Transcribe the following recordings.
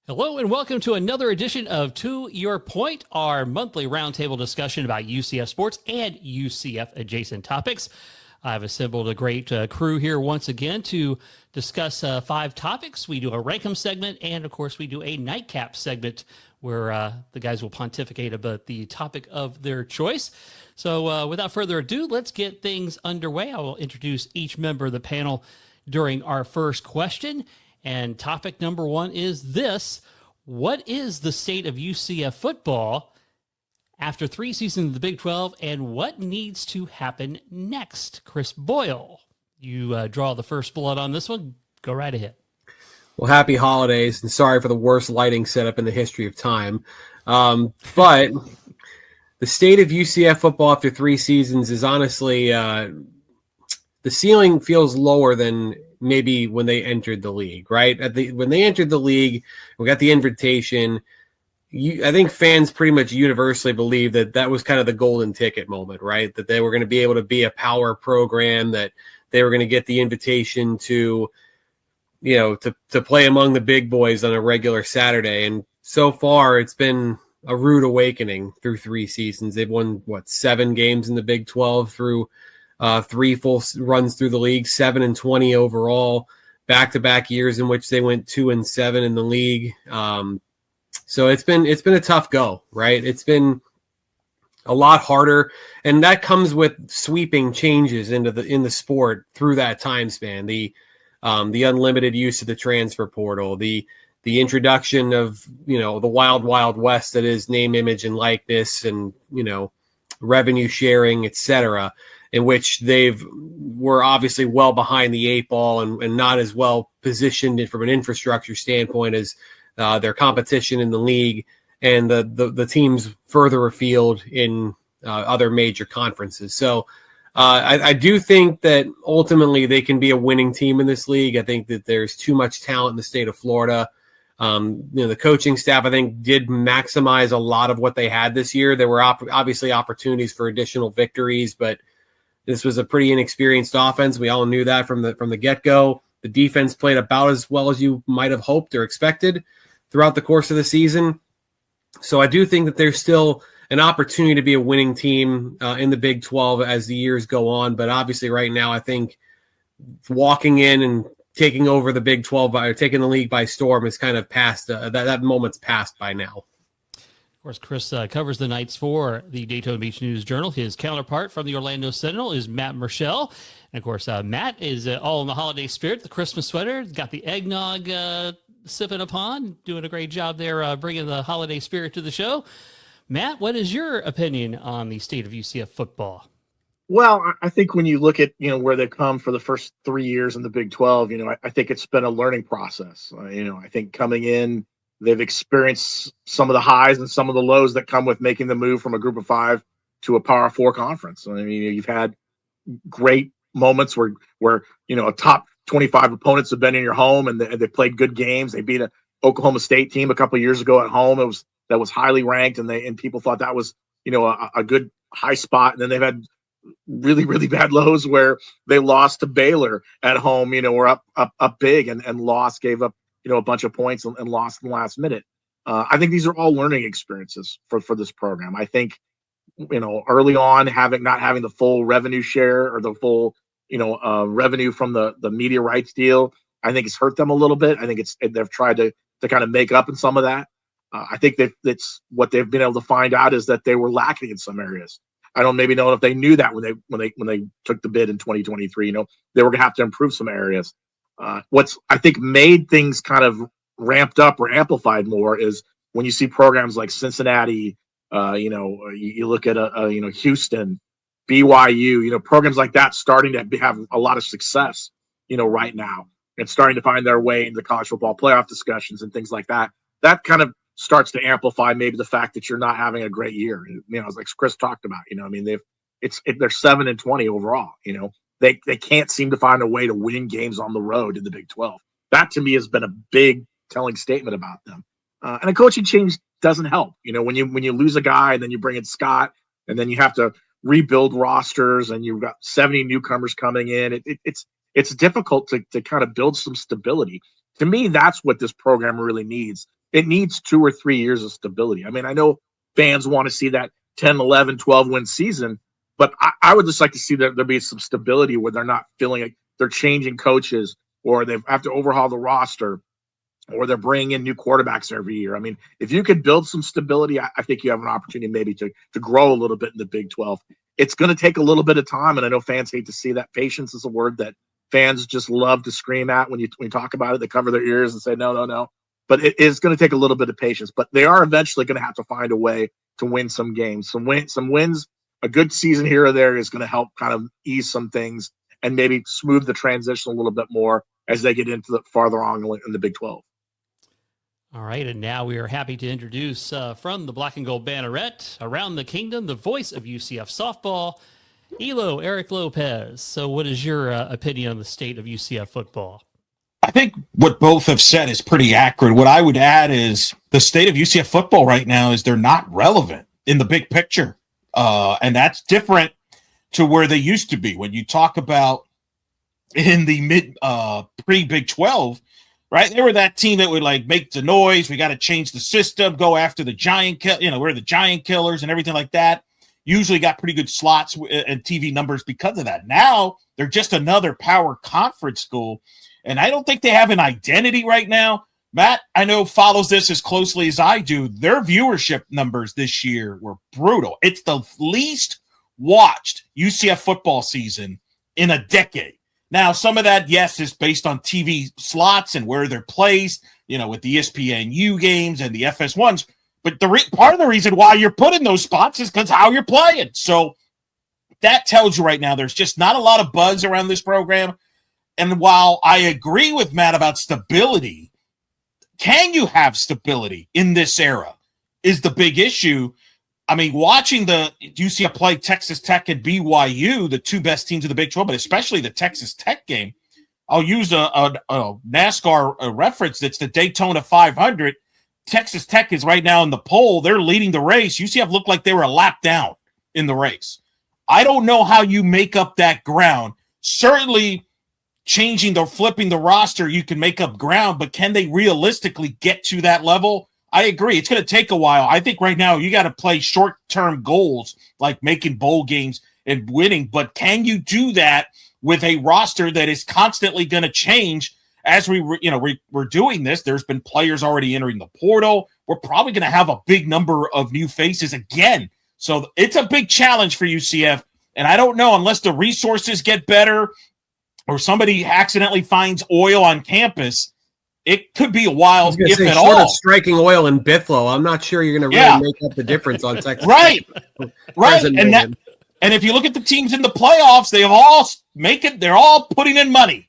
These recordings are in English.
Hello and welcome to another edition of To Your Point, our monthly roundtable discussion about UCF sports and UCF adjacent topics. I've assembled a great crew here once again to discuss 5 topics. We do a rank 'em segment, and of course we do a nightcap segment where the guys will pontificate about the topic of their choice. So without further ado, let's get things underway. I will introduce each member of the panel during our first question. And topic number 1 is this: what is the state of UCF football after 3 seasons of the Big 12, and what needs to happen next? Chris Boyle, you draw the first blood on this one. Go right ahead. Well, happy holidays, and sorry for the worst lighting setup in the history of time. But the state of UCF football after 3 seasons is honestly, the ceiling feels lower than maybe when they entered the league, right? When they entered the league, we got the invitation. I think fans pretty much universally believe that was kind of the golden ticket moment, right? That they were going to be able to be a power program, that they were going to get the invitation to, to play among the big boys on a regular Saturday. And so far, it's been a rude awakening through 3 seasons. They've won, 7 games in the Big 12 through 3 full runs through the league, 7-20 overall, back-to-back years in which they went 2-7 in the league. So it's been a tough go, right? It's been a lot harder, and that comes with sweeping changes in the sport through that time span. The unlimited use of the transfer portal, the introduction of the wild, wild west that is name, image, and likeness, and revenue sharing, etc., in which were obviously well behind the 8 ball and not as well positioned from an infrastructure standpoint as their competition in the league and the teams further afield in other major conferences. So I do think that ultimately they can be a winning team in this league. I think that there's too much talent in the state of Florida. The coaching staff, I think, did maximize a lot of what they had this year. There were obviously opportunities for additional victories, but this was a pretty inexperienced offense. We all knew that from the get-go. The defense played about as well as you might have hoped or expected throughout the course of the season. So I do think that there's still an opportunity to be a winning team in the Big 12 as the years go on. But obviously right now, I think walking in and taking over the Big 12 or taking the league by storm is kind of past. That moment's passed by now. Of course, Chris covers the Knights for the Daytona Beach News-Journal. His counterpart from the Orlando Sentinel is Matt Murschel. And, of course, Matt is all in the holiday spirit, the Christmas sweater, got the eggnog sipping upon, doing a great job there bringing the holiday spirit to the show. Matt, what is your opinion on the state of UCF football? Well, I think when you look at, where they've come for the first 3 years in the Big 12, I think it's been a learning process. I think coming in, they've experienced some of the highs and some of the lows that come with making the move from a group of 5 to a Power 4 conference. I mean, you've had great moments where a top 25 opponents have been in your home and they played good games. They beat an Oklahoma State team a couple of years ago at home. That was highly ranked, and people thought that was a good high spot. And then they've had really, really bad lows where they lost to Baylor at home. Were up big and lost, gave up a bunch of points and lost in the last minute. I think these are all learning experiences for this program. I think, early on not having the full revenue share or the full, revenue from the media rights deal, I think it's hurt them a little bit. I think they've tried to kind of make up in some of that. I think that's what they've been able to find out is that they were lacking in some areas. I don't maybe know if they knew that when they took the bid in 2023. They were going to have to improve some areas. What's I think made things kind of ramped up or amplified more is when you see programs like Cincinnati, you look at Houston, BYU, programs like that starting to have a lot of success, right now, and starting to find their way into college football playoff discussions and things like that. That kind of starts to amplify maybe the fact that you're not having a great year. As like Chris talked about, they're 7-20 overall. They can't seem to find a way to win games on the road in the Big 12. That to me has been a big telling statement about them. And a coaching change doesn't help. When you lose a guy and then you bring in Scott and then you have to rebuild rosters and you've got 70 newcomers coming in, it's difficult to kind of build some stability. To me, that's what this program really needs, it needs 2 or 3 years of stability. I mean, I know fans want to see that 10, 11, 12 win season, but I would just like to see that there be some stability where they're not feeling like they're changing coaches or they have to overhaul the roster or they're bringing in new quarterbacks every year. I mean, if you could build some stability, I think you have an opportunity maybe to grow a little bit in the Big 12. It's going to take a little bit of time, and I know fans hate to see that. Patience is a word that fans just love to scream at when you talk about it. They cover their ears and say, no, no, no. But it is going to take a little bit of patience. But they are eventually going to have to find a way to win some games. Some wins, a good season here or there is going to help kind of ease some things and maybe smooth the transition a little bit more as they get into the farther on in the Big 12. All right, and now we are happy to introduce from the Black and Gold Banneret, around the kingdom, the voice of UCF softball, Eric Lopez. So what is your opinion on the state of UCF football? I think what both have said is pretty accurate. What I would add is the state of UCF football right now is they're not relevant in the big picture. And that's different to where they used to be. When you talk about in the pre-Big 12, right? They were that team that would like make the noise. We got to change the system, go after the giant, we're the giant killers and everything like that. Usually got pretty good slots and TV numbers because of that. Now they're just another power conference school. And I don't think they have an identity right now. Matt, I know, follows this as closely as I do. Their viewership numbers this year were brutal. It's the least watched UCF football season in a decade. Now, some of that, yes, is based on TV slots and where they're placed, with the ESPNU games and the FS1s. But part of the reason why you're put in those spots is because how you're playing. So that tells you right now there's just not a lot of buzz around this program. And while I agree with Matt about stability, can you have stability in this era is the big issue. I mean, watching the UCF play Texas Tech and BYU, the two best teams of the Big 12, but especially the Texas Tech game, I'll use a NASCAR reference. That's the Daytona 500. Texas Tech is right now in the poll. They're leading the race. UCF looked like they were a lap down in the race. I don't know how you make up that ground. Certainly flipping the roster, you can make up ground, but can they realistically get to that level? I agree. It's going to take a while. I think right now you got to play short-term goals like making bowl games and winning, but can you do that with a roster that is constantly going to change as we're doing this? There's been players already entering the portal. We're probably going to have a big number of new faces again. So it's a big challenge for UCF, and I don't know, unless the resources get better or somebody accidentally finds oil on campus, it could be a while, if at all. Of striking oil in Bithlow, I'm not sure you're going to really make up the difference on Texas. Right. And if you look at the teams in the playoffs, they're all putting in money,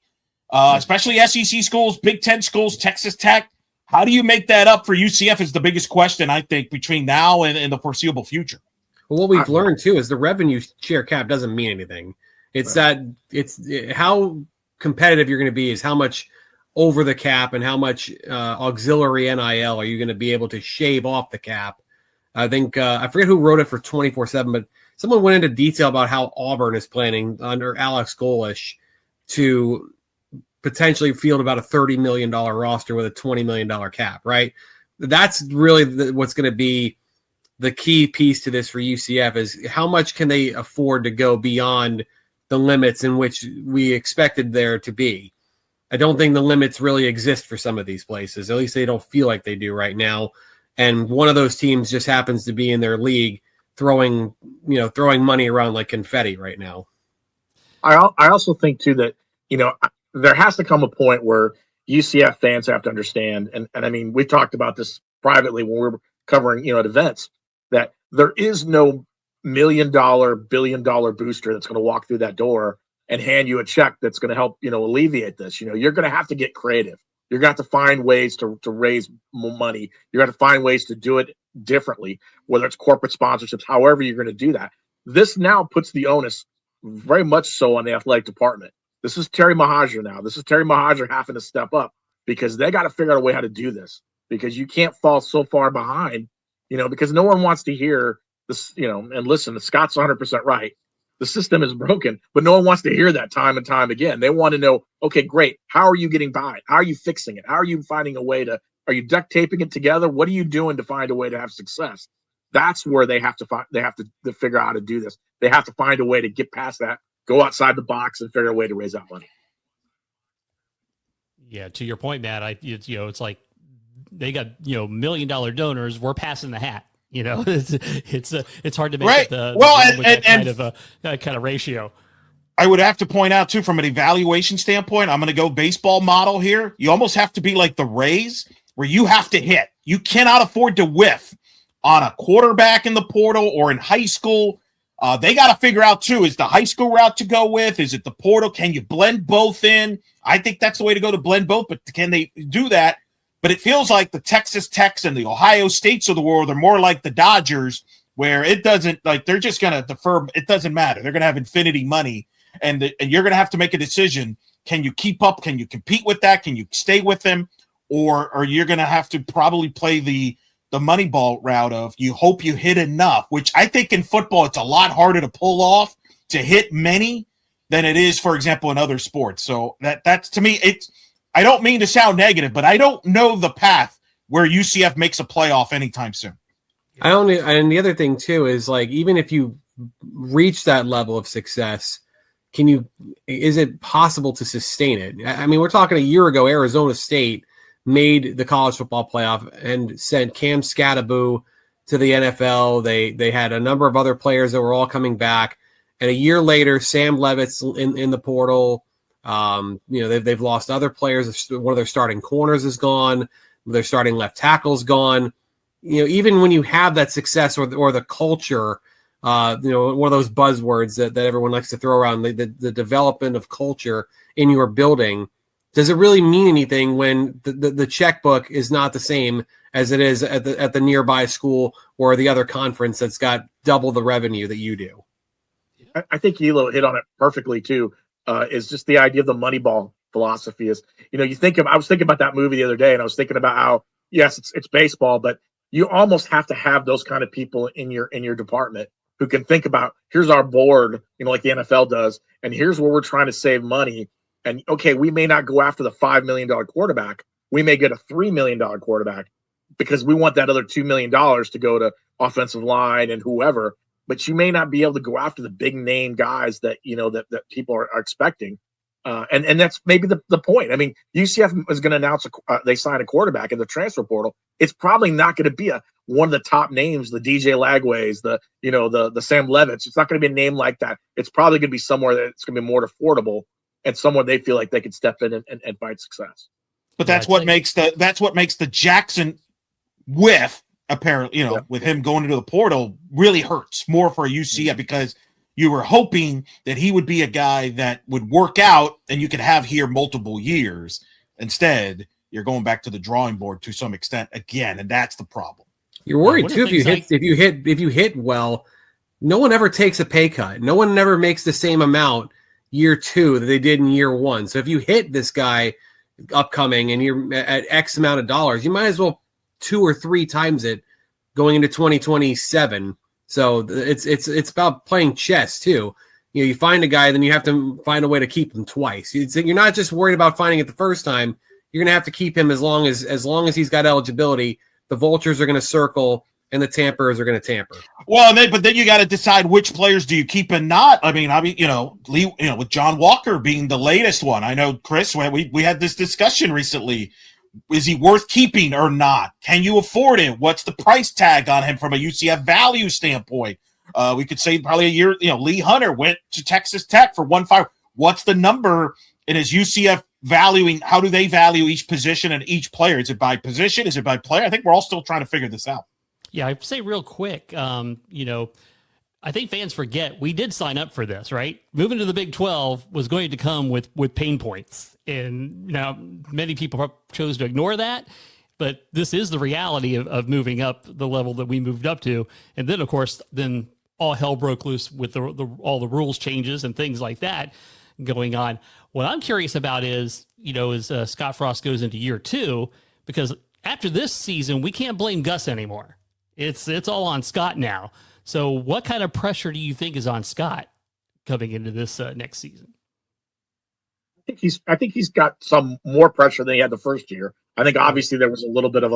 especially SEC schools, Big Ten schools, Texas Tech. How do you make that up for UCF is the biggest question, I think, between now and the foreseeable future. Well, what we've learned, too, is the revenue share cap doesn't mean anything. It's how competitive you're going to be is how much over the cap and how much auxiliary NIL are you going to be able to shave off the cap. I think I forget who wrote it for 24/7, but someone went into detail about how Auburn is planning under Alex Golish to potentially field about a $30 million roster with a $20 million cap, right? That's really what's going to be the key piece to this for UCF is how much can they afford to go beyond the limits in which we expected there to be. I don't think the limits really exist for some of these places. At least they don't feel like they do right now. And one of those teams just happens to be in their league throwing money around like confetti right now. I also think too that, there has to come a point where UCF fans have to understand. And I mean, we talked about this privately when we were covering, at events, that there is no $1 million, $1 billion booster that's going to walk through that door and hand you a check that's going to help, alleviate this. You're going to have to get creative. You're going to have to find ways to raise more money. You're going to find ways to do it differently, whether it's corporate sponsorships, however you're going to do that. This now puts the onus very much so on the athletic department. This is Terry Mahajer now. This is Terry Mahajer having to step up because they got to figure out a way how to do this because you can't fall so far behind, because no one wants to hear this, and listen, Scott's 100% right. The system is broken, but no one wants to hear that time and time again. They want to know, okay, great. How are you getting by? How are you fixing it? How are you finding a way to Are you duct taping it together? What are you doing to find a way to have success? That's where they have to figure out how to do this. They have to find a way to get past that, go outside the box, and figure a way to raise that money. Yeah, to your point, Matt, it's like they got $1 million donors. We're passing the hat. It's hard to make right. that kind of ratio. I would have to point out too, from an evaluation standpoint, I'm going to go baseball model here. You almost have to be like the Rays, where you have to hit. You cannot afford to whiff on a quarterback in the portal or in high school. They got to figure out too, is the high school route to go with? Is it the portal? Can you blend both in? I think that's the way to go, to blend both, but can they do that? But it feels like the Texas Techs and the Ohio States of the world are more like the Dodgers, where it doesn't, like, they're just going to defer. It doesn't matter. They're going to have infinity money, and you're going to have to make a decision. Can you keep up? Can you compete with that? Can you stay with them? Or you're going to have to probably play the Moneyball route of, you hope you hit enough, which I think in football it's a lot harder to pull off, to hit many, than it is, for example, in other sports. So that's, to me, it's, I don't mean to sound negative, but I don't know the path where UCF makes a playoff anytime soon. And the other thing too is, like, even if you reach that level of success, is it possible to sustain it? I mean, we're talking a year ago, Arizona State made the college football playoff and sent Cam Skattebo to the NFL. They had a number of other players that were all coming back. And a year later, Sam Levitt's in the portal. They've lost other players. One of their starting corners is gone. Their starting left tackle's gone. Even when you have that success or the culture, one of those buzzwords that everyone likes to throw around, the development of culture in your building, does it really mean anything when the checkbook is not the same as it is at the nearby school or the other conference that's got double the revenue that you do? I think Elo hit on it perfectly too. Is just the idea of the Moneyball philosophy. Is, I was thinking about that movie the other day, and I was thinking about how, yes, it's baseball, but you almost have to have those kind of people in your department who can think about, here's our board, like the NFL does, and here's where we're trying to save money. And okay, we may not go after the $5 million quarterback. We may get a $3 million quarterback because we want that other $2 million to go to offensive line and whoever. But you may not be able to go after the big name guys that that people are expecting, and that's maybe the point. I mean, UCF is going to announce they sign a quarterback in the transfer portal. It's probably not going to be one of the top names, the DJ Lagways, the Sam Levitts. It's not going to be a name like that. It's probably going to be somewhere that's going to be more affordable and somewhere they feel like they can step in and find success. But that's what makes the Jackson whiff, apparently, with him going into the portal, really hurts more for UCF, because you were hoping that he would be a guy that would work out and you could have here multiple years. Instead, you're going back to the drawing board to some extent again, and that's the problem. You're worried too if you hit well. No one ever takes a pay cut. No one ever makes the same amount year two that they did in year one. So if you hit this guy upcoming and you're at X amount of dollars, you might as well 2 or 3 times it going into 2027. So it's about playing chess too. You find a guy, then you have to find a way to keep him twice. You're not just worried about finding it the first time. You're going to have to keep him as long as he's got eligibility. The vultures are going to circle and the tamperers are going to tamper. Well, but then you got to decide which players do you keep and not. I mean, Lee, with John Walker being the latest one. I know, Chris, we had this discussion recently. Is he worth keeping or not? Can you afford it? What's the price tag on him from a UCF value standpoint? We could say probably a year, Lee Hunter went to Texas Tech for 1.5. What's the number? And is UCF valuing, how do they value each position and each player? Is it by position? Is it by player? I think we're all still trying to figure this out. Yeah, I'd say real quick, I think fans forget we did sign up for this, right? Moving to the Big 12 was going to come with pain points. And now many people chose to ignore that, but this is the reality of moving up the level that we moved up to. And then, of course, all hell broke loose with all the rules changes and things like that going on. What I'm curious about is, as Scott Frost goes into year 2, because after this season, we can't blame Gus anymore. It's all on Scott now. So what kind of pressure do you think is on Scott coming into this next season? I think he's got some more pressure than he had the first year. I think obviously there was a little bit of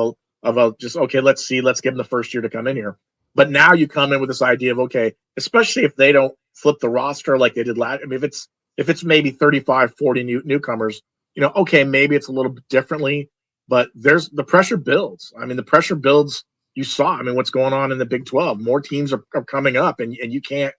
a just, okay, let's give them the first year to come in here. But now you come in with this idea of, okay, especially if they don't flip the roster like they did last. I mean, if it's maybe 35, 40 newcomers, okay, maybe it's a little bit differently, but the pressure builds. I mean, the pressure builds. You saw, I mean, what's going on in the Big 12. More teams are coming up, and you can't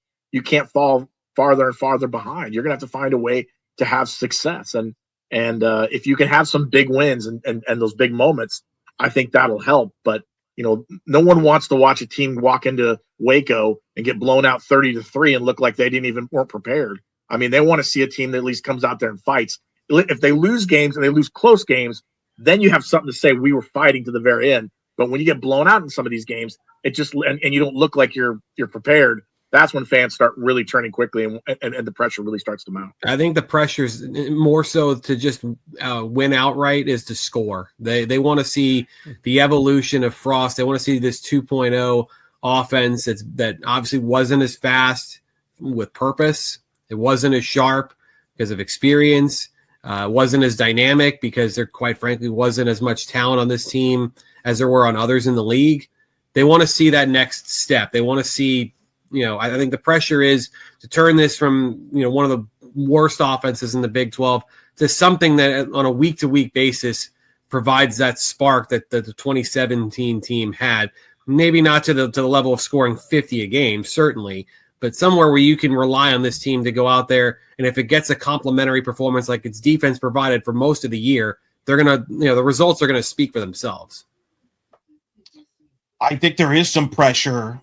fall farther and farther behind. You're gonna have to find a way to have success, and if you can have some big wins and those big moments, I think that'll help. But no one wants to watch a team walk into Waco and get blown out 30-3 and look like they weren't prepared. I mean, they want to see a team that at least comes out there and fights. If they lose games and they lose close games, then you have something to say. We were fighting to the very end. But when you get blown out in some of these games, it just and you don't look like you're prepared. That's when fans start really turning quickly, and the pressure really starts to mount. I think the pressure's more so to just win outright is to score. They want to see the evolution of Frost. They want to see this 2.0 offense that obviously wasn't as fast with purpose. It wasn't as sharp because of experience. Wasn't as dynamic because there, quite frankly, wasn't as much talent on this team as there were on others in the league. They want to see that next step. They want to see, I think the pressure is to turn this from, one of the worst offenses in the Big 12 to something that on a week-to-week basis provides that spark that the 2017 team had. Maybe not to the level of scoring 50 a game, certainly, but somewhere where you can rely on this team to go out there, and if it gets a complimentary performance like its defense provided for most of the year, they're going to, the results are going to speak for themselves. I think there is some pressure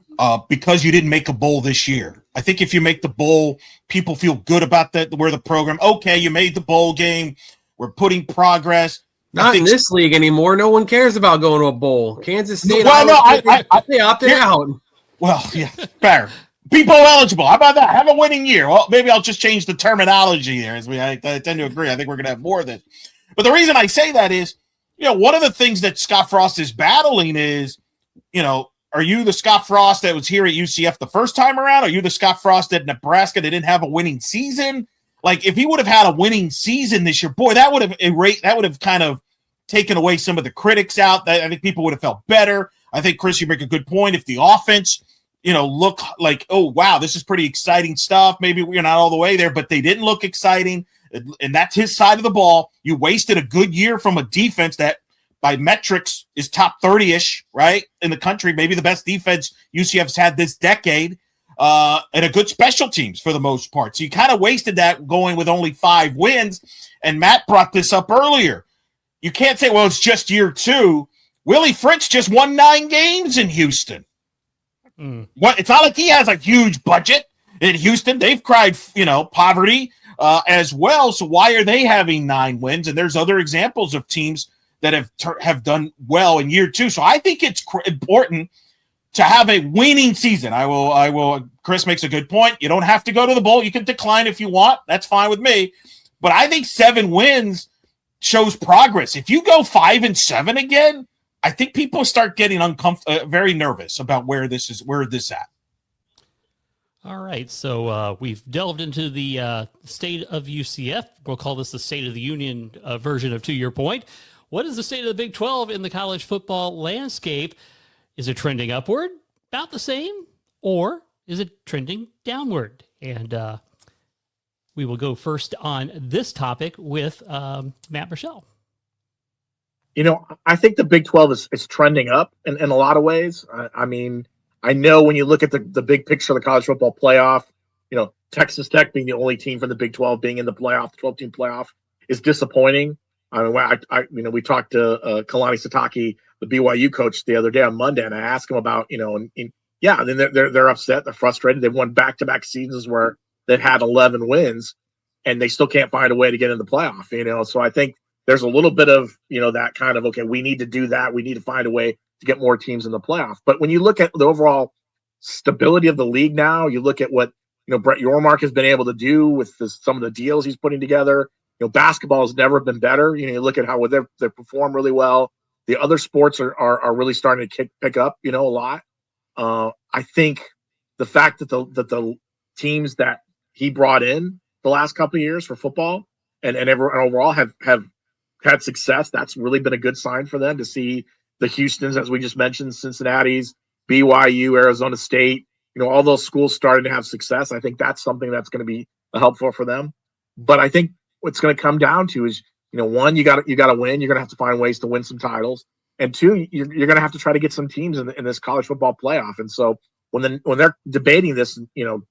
because you didn't make a bowl this year. I think if you make the bowl, people feel good about where the program, okay, you made the bowl game, we're putting progress. Not in this league anymore. No one cares about going to a bowl. Kansas State, they opted out. Well, yeah, fair. Be bowl eligible. How about that? Have a winning year. Well, maybe I'll just change the terminology there. I tend to agree. I think we're going to have more of this. But the reason I say that is, one of the things that Scott Frost is battling is, are you the Scott Frost that was here at UCF the first time around? Are you the Scott Frost at Nebraska that didn't have a winning season? Like, if he would have had a winning season this year, boy, that would have kind of taken away some of the critics out. I think people would have felt better. I think, Chris, you make a good point. If the offense, look like, oh, wow, this is pretty exciting stuff. Maybe we're not all the way there, but they didn't look exciting. And that's his side of the ball. You wasted a good year from a defense that, by metrics, is top 30-ish, right, in the country, maybe the best defense UCF's had this decade, and a good special teams for the most part. So you kind of wasted that going with only 5 wins, and Matt brought this up earlier. You can't say, well, it's just year 2. Willie Fritz just won 9 games in Houston. It's not like he has a huge budget in Houston. They've cried, poverty as well, so why are they having 9 wins? And there's other examples of teams that have done well in year 2. So I think it's important to have a winning season. I will. Chris makes a good point. You don't have to go to the bowl. You can decline if you want. That's fine with me. But I think 7 wins shows progress. If you go 5-7 again, I think people start getting very nervous about where this at. All right, so we've delved into the state of UCF. We'll call this the State of the Union version of To Your Point. What is the state of the Big 12 in the college football landscape? Is it trending upward, about the same, or is it trending downward? And we will go first on this topic with Matt Murschel. I think the Big 12 is trending up in a lot of ways. I mean, I know when you look at the big picture of the college football playoff, Texas Tech being the only team from the Big 12 being in the playoff, the 12-team playoff, is disappointing. I mean, we talked to Kalani Sitake, the BYU coach, the other day on Monday, and I asked him about, then they're upset, they're frustrated. They've won back-to-back seasons where they've had 11 wins, and they still can't find a way to get in the playoff. So I think there's a little bit of, that kind of, okay, we need to do that. We need to find a way to get more teams in the playoff. But when you look at the overall stability of the league now, you look at what, Brett Yormark has been able to do with some of the deals he's putting together. Basketball has never been better. You look at how they perform really well. The other sports are really starting to pick up, a lot. I think the fact that the teams that he brought in the last couple of years for football and everyone overall have had success. That's really been a good sign for them to see the Houstons, as we just mentioned, Cincinnati's, BYU, Arizona State, all those schools starting to have success. I think that's something that's going to be helpful for them. But I think what's going to come down to is, one, you got to win. You're going to have to find ways to win some titles. And two, you're going to have to try to get some teams in this college football playoff. And so when they're debating this,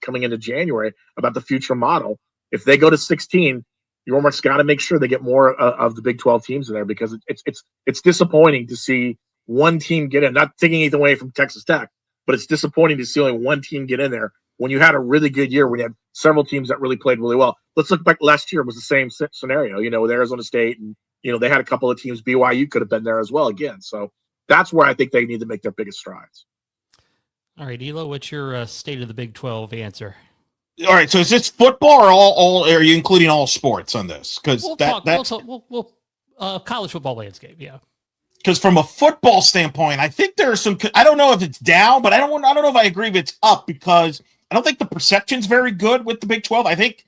coming into January about the future model, if they go to 16, you almost got to make sure they get more of the Big 12 teams in there, because it's disappointing to see one team get in. Not taking anything away from Texas Tech, but it's disappointing to see only one team get in there when you had a really good year, when you had several teams that really played really well. Let's look back. Last year was the same scenario, with Arizona State, and they had a couple of teams. BYU could have been there as well again. So that's where I think they need to make their biggest strides. All right, Elo, what's your state of the Big 12 answer? All right, so is this football or all? Are you including all sports on this? Because we'll college football landscape, yeah. Because from a football standpoint, I think there's some. I don't know if it's down, but I don't know if I agree if it's up, because I don't think the perception's very good with the Big 12. I think,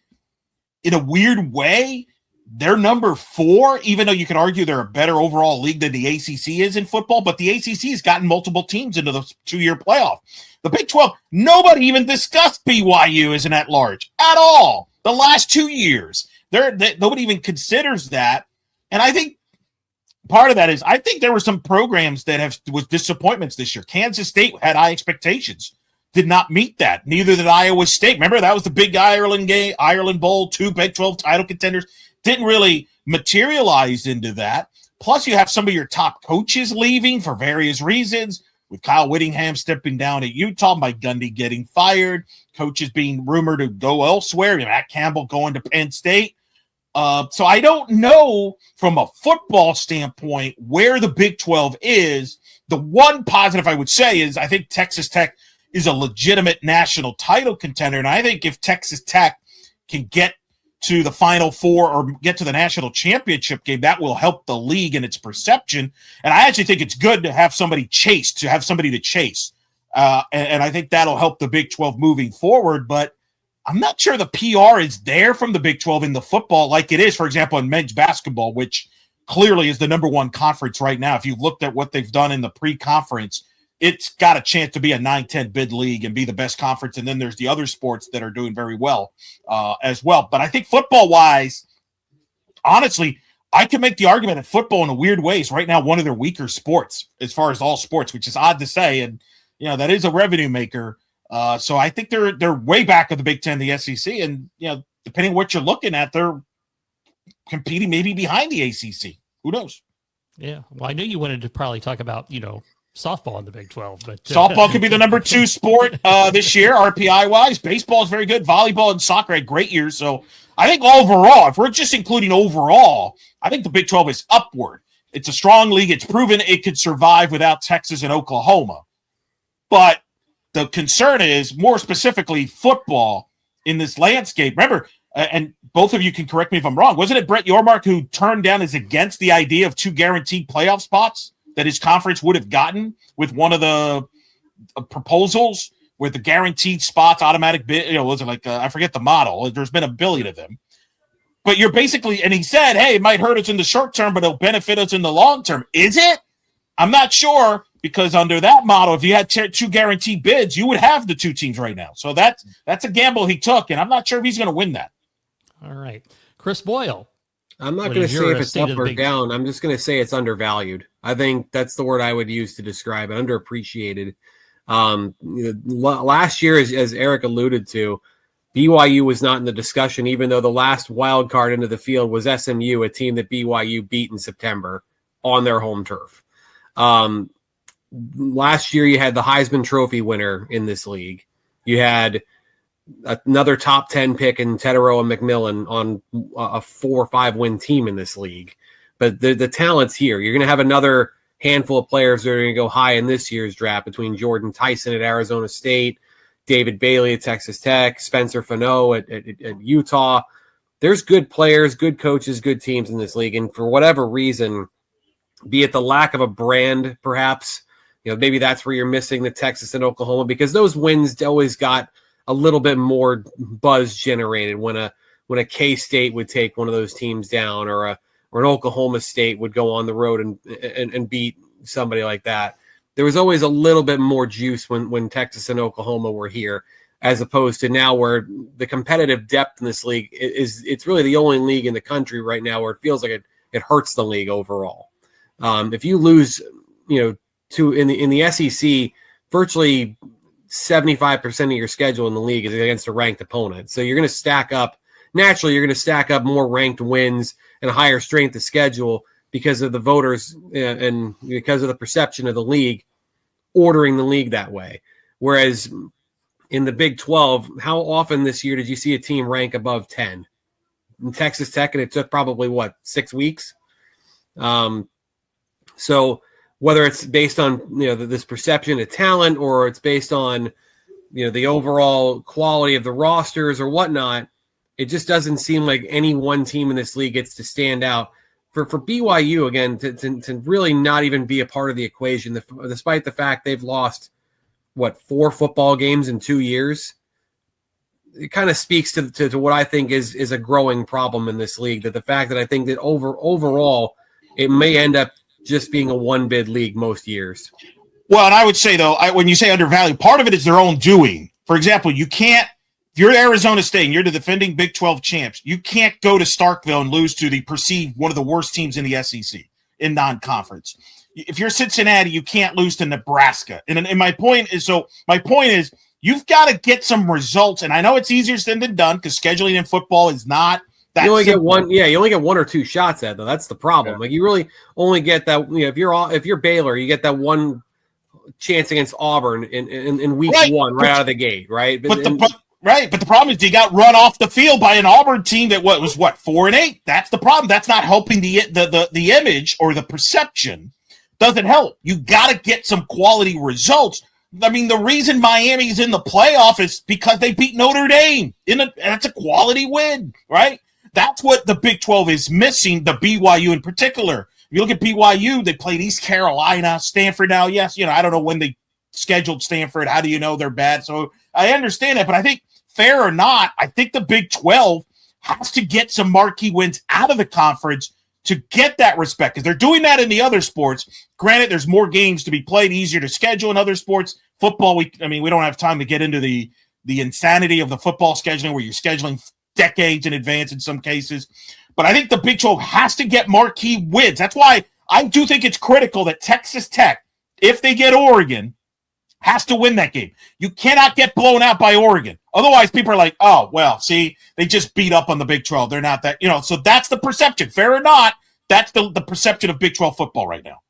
in a weird way, they're number 4, even though you could argue they're a better overall league than the ACC is in football. But the ACC has gotten multiple teams into the 2-year playoff. The Big 12, nobody even discussed BYU as an at-large at all. The last 2 years, nobody even considers that. And I think part of that is, I think there were some programs that was disappointments this year. Kansas State had high expectations, did not meet that. Neither did Iowa State. Remember, that was the big Ireland Bowl, 2 Big 12 title contenders. Didn't really materialize into that. Plus, you have some of your top coaches leaving for various reasons, with Kyle Whittingham stepping down at Utah, Mike Gundy getting fired, coaches being rumored to go elsewhere, Matt Campbell going to Penn State. So I don't know from a football standpoint where the Big 12 is. The one positive I would say is I think Texas Tech is a legitimate national title contender. And I think if Texas Tech can get to the Final Four or get to the national championship game, that will help the league and its perception. And I actually think it's good to have somebody to chase. And I think that'll help the Big 12 moving forward. But I'm not sure the PR is there from the Big 12 in the football like it is, for example, in men's basketball, which clearly is the number 1 conference right now. If you looked at what they've done in the pre-conference, it's got a chance to be a 9-10 bid league and be the best conference. And then there's the other sports that are doing very well as well. But I think football-wise, honestly, I can make the argument that football in a weird way is right now one of their weaker sports as far as all sports, which is odd to say. And, that is a revenue maker. So I think they're way back of the Big Ten, the SEC. And, depending on what you're looking at, they're competing maybe behind the ACC. Who knows? Yeah. Well, I knew you wanted to probably talk about, softball in the Big 12, but softball could be the number 2 sport this year, RPI wise. Baseball is very good. Volleyball and soccer had great years. So I think overall, if we're just including overall, I think the Big 12 is upward. It's a strong league. It's proven it could survive without Texas and Oklahoma. But the concern is more specifically football in this landscape. Remember, and both of you can correct me if I'm wrong, wasn't it Brett Yormark who turned down as against the idea of 2 guaranteed playoff spots that his conference would have gotten with one of the proposals where the guaranteed spots, automatic bid, was it like, I forget the model. There's been a billion of them. But you're basically, and he said, hey, it might hurt us in the short term, but it'll benefit us in the long term. Is it? I'm not sure, because under that model, if you had 2 guaranteed bids, you would have the 2 teams right now. So that's a gamble he took, and I'm not sure if he's going to win that. All right. Chris Boyle. I'm not going to say if it's up or down. I'm just going to say it's undervalued. I think that's the word I would use to describe it, underappreciated. Last year, as Eric alluded to, BYU was not in the discussion, even though the last wild card into the field was SMU, a team that BYU beat in September on their home turf. Last year, you had the Heisman Trophy winner in this league. You had another top 10 pick in Tedero and McMillan on a 4 or 5 win team in this league. But the talent's here. You're going to have another handful of players that are going to go high in this year's draft between Jordan Tyson at Arizona State, David Bailey at Texas Tech, Spencer Fano at Utah. There's good players, good coaches, good teams in this league. And for whatever reason, be it the lack of a brand, perhaps, maybe that's where you're missing the Texas and Oklahoma, because those wins always got a little bit more buzz generated when a K-State would take one of those teams down, or or an Oklahoma State would go on the road and beat somebody like that. There was always a little bit more juice when Texas and Oklahoma were here, as opposed to now where the competitive depth in this league it's really the only league in the country right now where it feels like it hurts the league overall. If you lose, in the SEC, virtually 75% of your schedule in the league is against a ranked opponent. So you're going to stack up more ranked wins and a higher strength of schedule because of the voters and because of the perception of the league ordering the league that way. Whereas in the Big 12, how often this year did you see a team rank above 10? In Texas Tech, and it took probably, 6 weeks? So whether it's based on this perception of talent or it's based on the overall quality of the rosters or whatnot, it just doesn't seem like any one team in this league gets to stand out. For BYU, again, to really not even be a part of the equation, despite the fact they've lost, 4 football games in 2 years, it kind of speaks to what I think is a growing problem in this league, that the fact that I think that overall it may end up just being a one-bid league most years. Well, and I would say, though, when you say undervalued, part of it is their own doing. For example, you can't – if you're Arizona State and you're the defending Big 12 champs, you can't go to Starkville and lose to the perceived one of the worst teams in the SEC in non-conference. If you're Cincinnati, you can't lose to Nebraska. And my point is you've got to get some results. And I know it's easier said than done because scheduling in football is not that you only simple. get one. Yeah, you only get 1 or 2 shots at, though. That's the problem. Yeah. Like, you really only get that. If you're Baylor, you get that one chance against Auburn in week 1 right out of the gate, right? But the problem is you got run off the field by an Auburn team that was 4-8. That's the problem. That's not helping the image or the perception. Doesn't help. You got to get some quality results. I mean, the reason Miami's in the playoff is because they beat Notre Dame. That's a quality win, right? That's what the Big 12 is missing, the BYU in particular. If you look at BYU, they played East Carolina, Stanford now. Yes, I don't know when they scheduled Stanford. How do you know they're bad? So I understand that, but I think fair or not, I think the Big 12 has to get some marquee wins out of the conference to get that respect, because they're doing that in the other sports. Granted, there's more games to be played, easier to schedule in other sports. Football, we don't have time to get into the insanity of the football scheduling where you're scheduling decades in advance in some cases. But I think the Big 12 has to get marquee wins. That's why I do think it's critical that Texas Tech, if they get Oregon, has to win that game. You cannot get blown out by Oregon. Otherwise, people are like, oh, well, see, they just beat up on the Big 12. They're not that, so that's the perception. Fair or not, that's the perception of Big 12 football right now.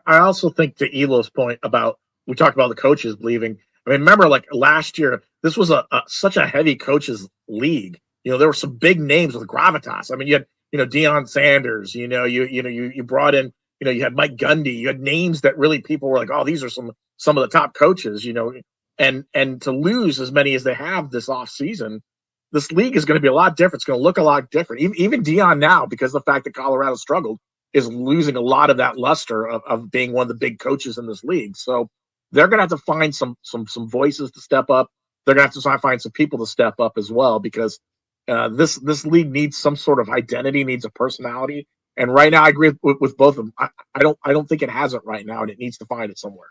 I also think to Elo's point about, we talked about the coaches leaving. I mean, remember, like last year, this was such a heavy coaches league. There were some big names with gravitas. I mean, you had, Deion Sanders, you brought in, you had Mike Gundy, you had names that really people were like, oh, these are some of the top coaches, and to lose as many as they have this off season, this league is going to be a lot different. It's going to look a lot different. Even Deion now, because of the fact that Colorado struggled, is losing a lot of that luster of being one of the big coaches in this league. So they're going to have to find some voices to step up. They're going to have to find some people to step up as well, because this league needs some sort of identity, needs a personality. And right now, I agree with both of them. I don't think it has it right now, and it needs to find it somewhere.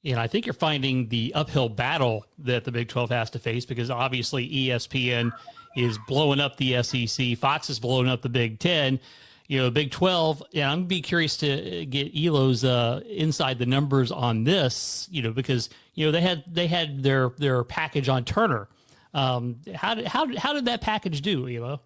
And I think you're finding the uphill battle that the Big 12 has to face, because obviously ESPN is blowing up the SEC. Fox is blowing up the Big 10. Big 12, and I'm going to be curious to get Elo's inside the numbers on this, because, they had their package on Turner. How did that package do, Elo?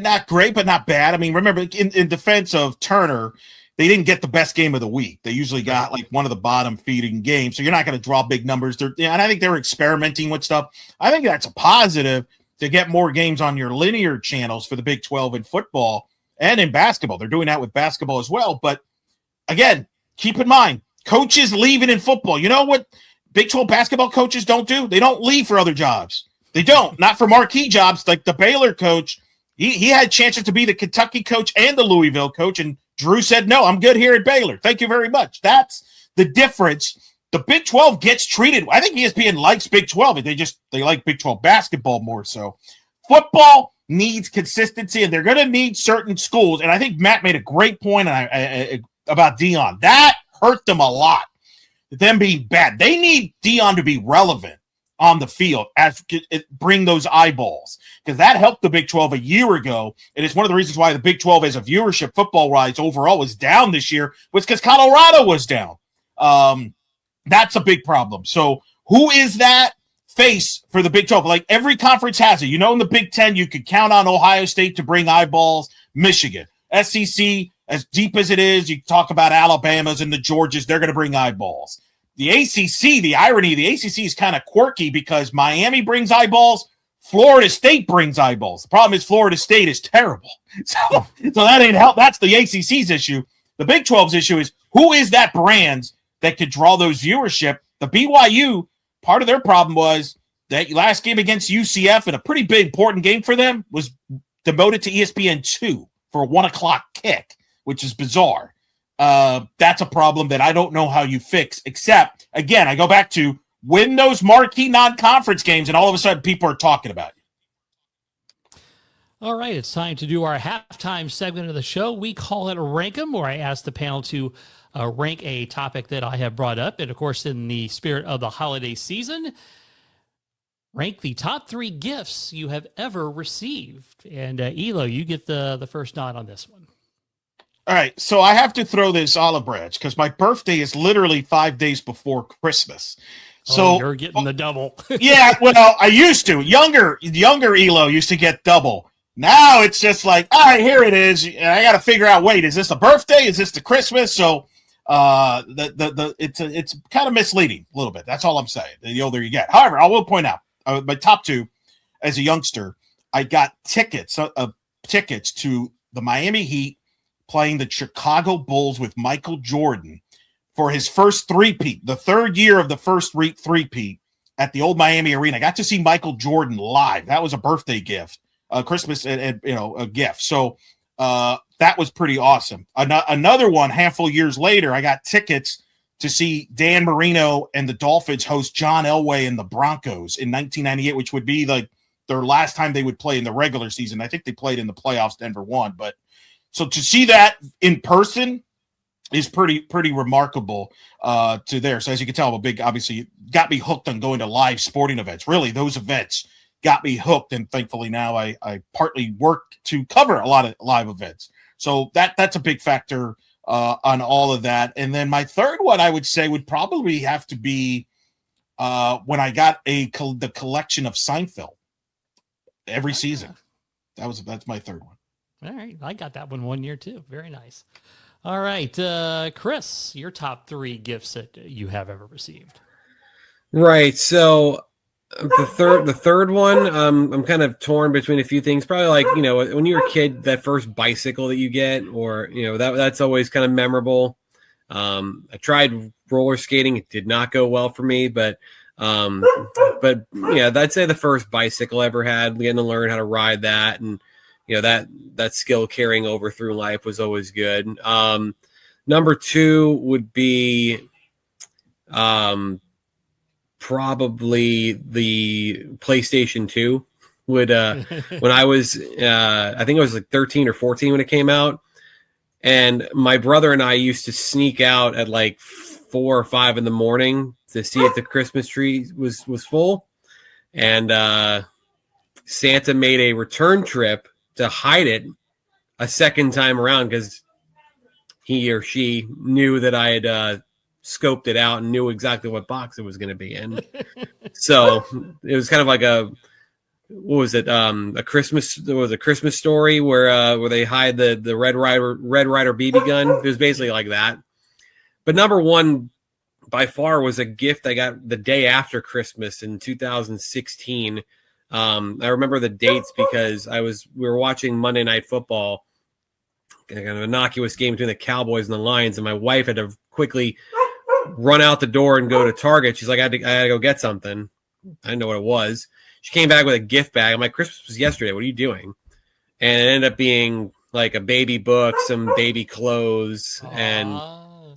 Not great, but not bad. I mean, remember, in defense of Turner, they didn't get the best game of the week. They usually got like one of the bottom feeding games. So you're not going to draw big numbers. And I think they were experimenting with stuff. I think that's a positive to get more games on your linear channels for the Big 12 in football and in basketball. They're doing that with basketball as well. But again, keep in mind, coaches leaving in football. You know what Big 12 basketball coaches don't do? They don't leave for other jobs. They don't. Not for marquee jobs like the Baylor coach. He had chances to be the Kentucky coach and the Louisville coach, and Drew said, no, I'm good here at Baylor. Thank you very much. That's the difference. The Big 12 gets treated. I think ESPN likes Big 12. They like Big 12 basketball more so. Football, needs consistency, and they're going to need certain schools. And I think Matt made a great point about Dion. That hurt them a lot, them being bad. They need Dion to be relevant on the field, as bring those eyeballs, because that helped the Big 12 a year ago. And it's one of the reasons why the Big 12 as a viewership football-wise overall was down this year, was because Colorado was down. That's a big problem. So who is that face for the Big 12? Like every conference has it. You know, in the Big 10, you could count on Ohio State to bring eyeballs. Michigan, SEC, as deep as it is, you talk about Alabama's and the Georgias, they're going to bring eyeballs. The ACC, the irony of the ACC is kind of quirky because Miami brings eyeballs, Florida State brings eyeballs. The problem is Florida State is terrible. So that ain't help. That's the ACC's issue. The Big 12's issue is who is that brand that could draw those viewership? The BYU, part of their problem was that last game against UCF, and a pretty big important game for them, was demoted to ESPN2 for a 1:00 kick, which is bizarre. That's a problem that I don't know how you fix, except, again, I go back to win those marquee non-conference games, and all of a sudden people are talking about you. All right, it's time to do our halftime segment of the show. We call it Rank 'em, where I ask the panel to rank a topic that I have brought up. And, of course, in the spirit of the holiday season, rank the top 3 gifts you have ever received. And, Elo, you get the first nod on this one. All right, so I have to throw this olive branch because my birthday is literally 5 days before Christmas. So you're getting the double. Yeah, well, I used to. Younger Elo used to get double. Now it's just like, all right, here it is. And I got to figure out, wait, is this a birthday? Is this the Christmas? So it's kind of misleading a little bit. That's all I'm saying. The older you get. However, I will point out my top 2 as a youngster, I got tickets to the Miami Heat playing the Chicago Bulls with Michael Jordan for his first three-peat, the third year of the first three-peat at the old Miami Arena. I got to see Michael Jordan live. That was a birthday gift, Christmas, and a gift. So that was pretty awesome. Another one, handful years later, I got tickets to see Dan Marino and the Dolphins host John Elway and the Broncos in 1998, which would be like their last time they would play in the regular season. I think they played in the playoffs. Denver won, but so to see that in person is pretty remarkable to there. So as you can tell, obviously got me hooked on going to live sporting events. Really, those events got me hooked, and thankfully now I partly work to cover a lot of live events. So that's a big factor on all of that. And then my third one I would say would probably have to be when I got the collection of Seinfeld every season. That's my third one. All right. I got that one year too. Very nice. All right. Chris, your top 3 gifts that you have ever received. Right. So the third one, I'm kind of torn between a few things. Probably like, when you're a kid, that first bicycle that you get, or, that's always kind of memorable. I tried roller skating. It did not go well for me, but yeah, I'd say the first bicycle I ever had, getting to learn how to ride that, and that skill carrying over through life was always good. Number 2 would be probably the PlayStation 2. When I was I think I was like 13 or 14 when it came out, and my brother and I used to sneak out at like 4 or 5 in the morning to see if the Christmas tree was full, and Santa made a return trip to hide it a second time around because he or she knew that I had scoped it out and knew exactly what box it was going to be in. So it was kind of like a Christmas Story where they hide the Red Ryder BB gun. It was basically like that. But number 1 by far was a gift I got the day after Christmas in 2016. I remember the dates because we were watching Monday Night Football, kind of an innocuous game between the Cowboys and the Lions, and my wife had to quickly run out the door and go to Target. She's like, I had to go get something. I didn't know what it was. She came back with a gift bag. I'm like, Christmas was yesterday. What are you doing? And it ended up being like a baby book, some baby clothes, and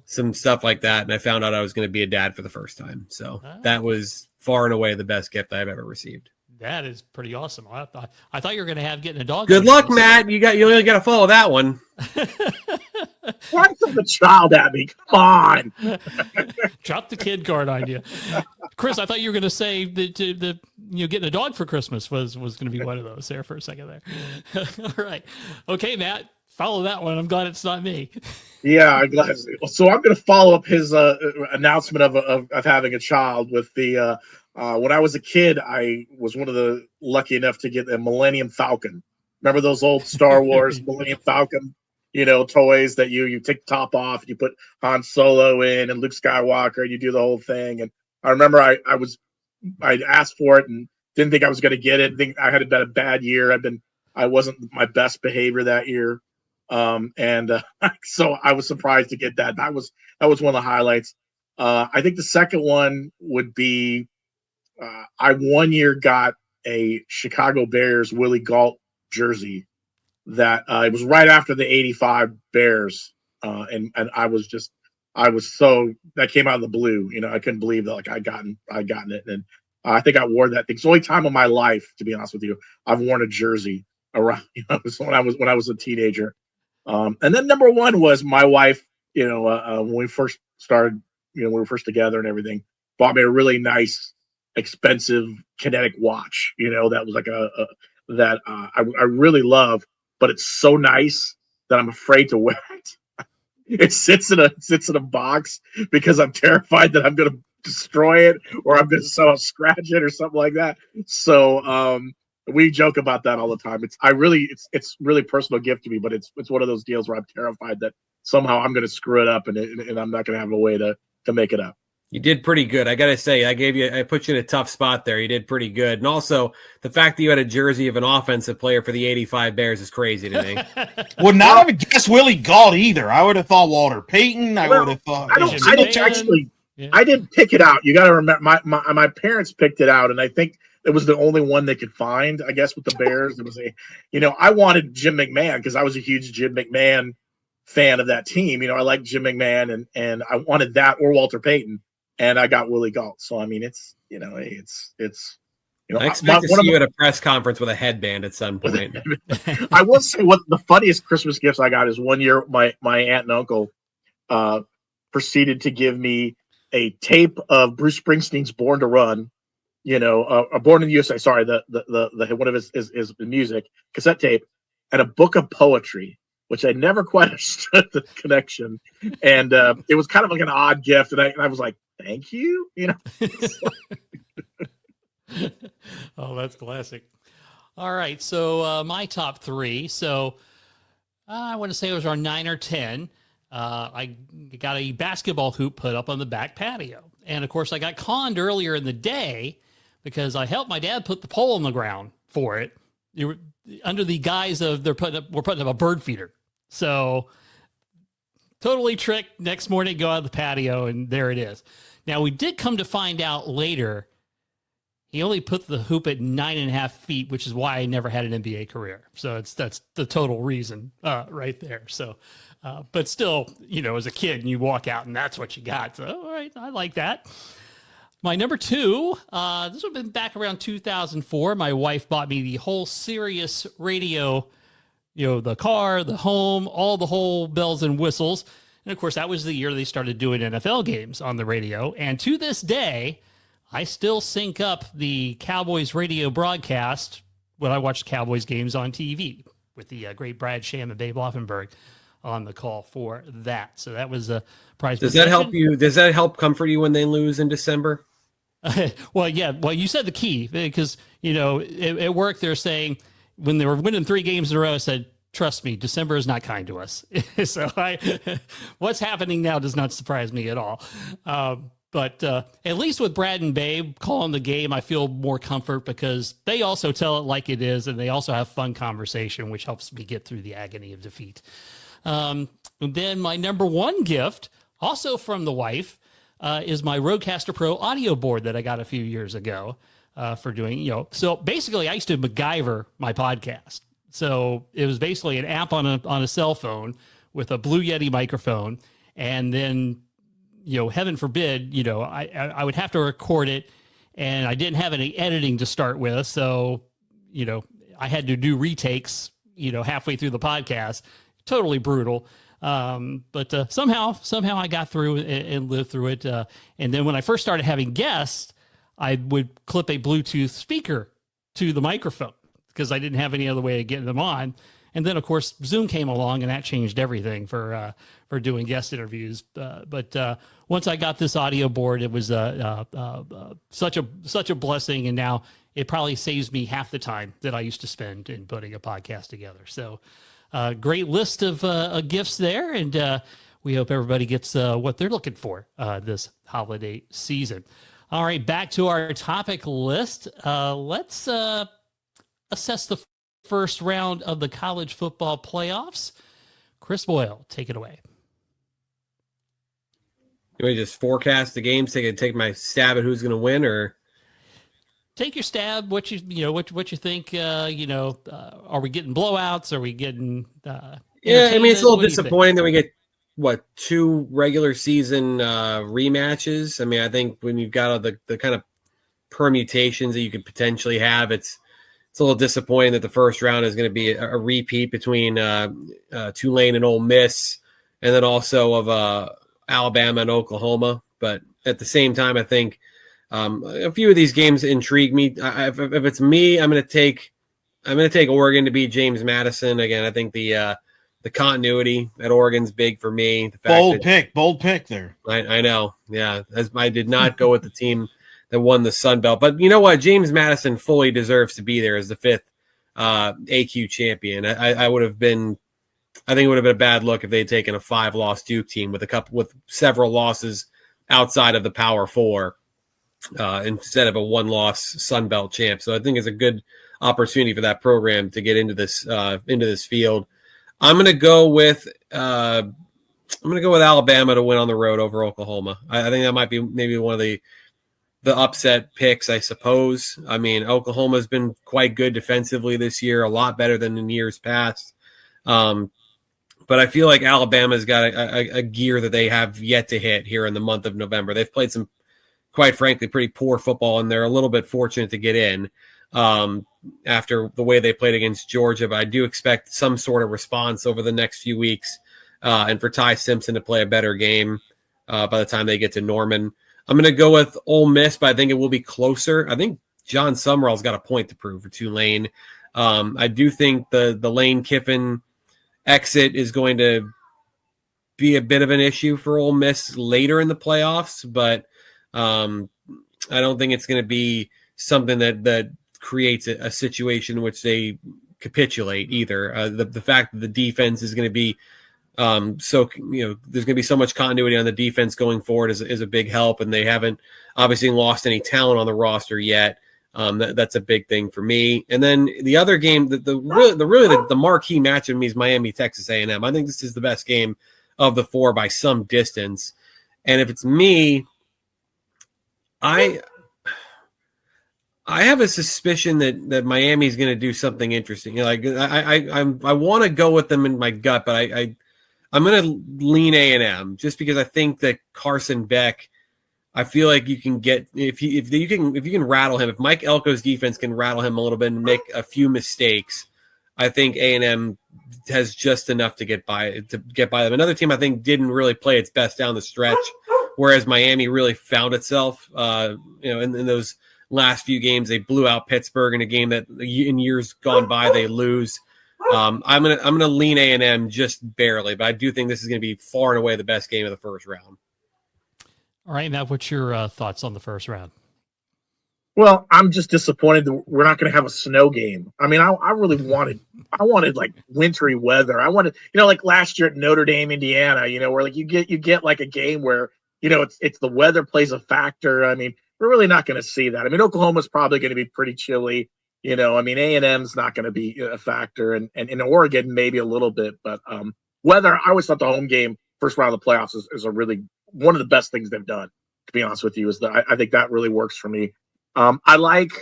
some stuff like that. And I found out I was going to be a dad for the first time. So that was far and away the best gift I've ever received. That is pretty awesome. I thought you were going to have getting a dog. Good luck, Matt. You only got to follow that one. Why throw the child at me? Come on. Drop the kid card on you. Chris, I thought you were going to say that getting a dog for Christmas was going to be one of those there for a second there. All right. Okay, Matt, follow that one. I'm glad it's not me. Yeah, I'm glad. So I'm going to follow up his announcement of having a child with the when I was a kid, I was one of the lucky enough to get a Millennium Falcon. Remember those old Star Wars Millennium Falcon, toys that you take the top off and you put Han Solo in and Luke Skywalker and you do the whole thing. And I remember I asked for it and didn't think I was going to get it. Think I had a bad year. I wasn't my best behavior that year. So I was surprised to get that. That was one of the highlights. I think the second one would be, I one year got a Chicago Bears Willie Gault jersey that it was right after the 85 Bears. And I was so, that came out of the blue, I couldn't believe that I'd gotten it. And I think I wore that thing. It's the only time in my life, to be honest with you, I've worn a jersey around, when I was a teenager. And then number one was my wife, when we first started, we were first together and everything, bought me a really nice, expensive kinetic watch, that was like that I really love, but it's so nice that I'm afraid to wear it. It sits in a box because I'm terrified that I'm going to destroy it or I'm going to somehow scratch it or something like that. So, we joke about that all the time. It's really personal gift to me, but it's one of those deals where I'm terrified that somehow I'm going to screw it up and I'm not going to have a way to make it up. You did pretty good. I got to say, I put you in a tough spot there. You did pretty good. And also the fact that you had a jersey of an offensive player for the 85 Bears is crazy to me. Well, not I would guess Willie Gault either. I would have thought Walter Payton. I would have thought. I didn't pick it out. You got to remember my parents picked it out. And I think it was the only one they could find, I guess, with the Bears. It was I wanted Jim McMahon because I was a huge Jim McMahon fan of that team. I liked Jim McMahon and I wanted that or Walter Payton. And I got Willie Gault. So, I mean, it's. I expect to see you at a press conference with a headband at some point. I will say what the funniest Christmas gifts I got is one year my aunt and uncle proceeded to give me a tape of Bruce Springsteen's Born to Run, Born in the USA, sorry, the one of his music, cassette tape, and a book of poetry, which I never quite understood the connection. And it was kind of like an odd gift. And I was like, thank you. Oh, that's classic. All right. So my top three. So I want to say it was around 9 or 10. I got a basketball hoop put up on the back patio. And of course I got conned earlier in the day because I helped my dad put the pole on the ground for it. Under the guise of we're putting up a bird feeder. So totally tricked. Next morning, go out of the patio and there it is. Now we did come to find out later, he only put the hoop at 9.5 feet, which is why I never had an NBA career. So that's the total reason right there. So, but still, as a kid and you walk out and that's what you got. So, all right, I like that. My number two, this would have been back around 2004. My wife bought me the whole Sirius radio, the car, the home, all the whole bells and whistles. And of course, that was the year they started doing NFL games on the radio. And to this day, I still sync up the Cowboys radio broadcast when I watch Cowboys games on TV with the great Brad Sham and Babe Laufenberg on the call for that. So that was a prize. Does that help you? Does that help comfort you when they lose in December? Well, yeah. Well, you said the key because, at work they're saying when they were winning 3 games in a row, I said, trust me, December is not kind to us. So what's happening now does not surprise me at all. But at least with Brad and Babe calling the game, I feel more comfort because they also tell it like it is. And they also have fun conversation, which helps me get through the agony of defeat. And then my number one gift, also from the wife, is my Rodecaster Pro audio board that I got a few years ago for doing, so basically I used to MacGyver my podcast. So it was basically an app on a cell phone with a Blue Yeti microphone. And then, heaven forbid, I would have to record it and I didn't have any editing to start with. So, I had to do retakes, halfway through the podcast. Totally brutal. But somehow I got through and lived through it. And then when I first started having guests, I would clip a Bluetooth speaker to the microphone because I didn't have any other way of getting them on. And then, of course, Zoom came along, and that changed everything for doing guest interviews. But once I got this audio board, it was such a blessing, and now it probably saves me half the time that I used to spend in putting a podcast together. So, great list of gifts there, and we hope everybody gets what they're looking for this holiday season. All right, back to our topic list. Let's assess the first round of the college football playoffs. Chris Boyle, take it away. Do we just forecast the games? Take my stab at who's going to win, or take your stab? What you think? Are we getting blowouts? Are we getting? Yeah, I mean, it's a little disappointing that we get two regular season rematches. I mean, I think when you've got the kind of permutations that you could potentially have, it's a little disappointing that the first round is going to be a repeat between Tulane and Ole Miss, and then also of Alabama and Oklahoma. But at the same time, I think a few of these games intrigue me. If it's me, I'm going to take Oregon to beat James Madison again. I think the continuity at Oregon's big for me. The fact bold pick there. I know, yeah. I did not go with the team that won the Sun Belt. But you know what? James Madison fully deserves to be there as the fifth AQ champion. I would have been – I think it would have been a bad look if they had taken a 5-loss Duke team with several losses outside of the Power Four instead of a 1-loss Sun Belt champ. So I think it's a good opportunity for that program to get into this field. I'm going to go with Alabama to win on the road over Oklahoma. I think that might be maybe one of the upset picks, I suppose. I mean, Oklahoma's been quite good defensively this year, a lot better than in years past. But I feel like Alabama's got a gear that they have yet to hit here in the month of November. They've played some, quite frankly, pretty poor football, and they're a little bit fortunate to get in after the way they played against Georgia. But I do expect some sort of response over the next few weeks and for Ty Simpson to play a better game by the time they get to Norman. I'm going to go with Ole Miss, but I think it will be closer. I think John Summerall's got a point to prove for Tulane. I do think the Lane Kiffin exit is going to be a bit of an issue for Ole Miss later in the playoffs, but I don't think it's going to be something that creates a situation in which they capitulate either. The fact that the defense is going to be there's going to be so much continuity on the defense going forward is a big help, and they haven't obviously lost any talent on the roster yet. That's a big thing for me. And then the other game, the marquee match of me is Miami, Texas A&M. I think this is the best game of the four by some distance. And if it's me, I have a suspicion that Miami's going to do something interesting. I want to go with them in my gut, but I'm going to lean A&M just because I think that Carson Beck, I feel like you can get if you can rattle him. If Mike Elko's defense can rattle him a little bit and make a few mistakes, I think A&M has just enough to get by them. Another team I think didn't really play its best down the stretch, whereas Miami really found itself. In those last few games, they blew out Pittsburgh in a game that in years gone by they lose. I'm gonna lean A&M just barely, but I do think this is going to be far and away the best game of the first round. All right, Matt, what's your thoughts on the first round? Well, I'm just disappointed that we're not going to have a snow game. I mean, I really wanted like wintry weather. I wanted, like last year at Notre Dame, Indiana, where like you get like a game where, it's the weather plays a factor. I mean, we're really not going to see that. I mean, Oklahoma's probably going to be pretty chilly. I mean, A&M's not going to be a factor, and in Oregon, maybe a little bit, but weather, I always thought the home game, first round of the playoffs is a really one of the best things they've done, to be honest with you, is that I think that really works for me. I like,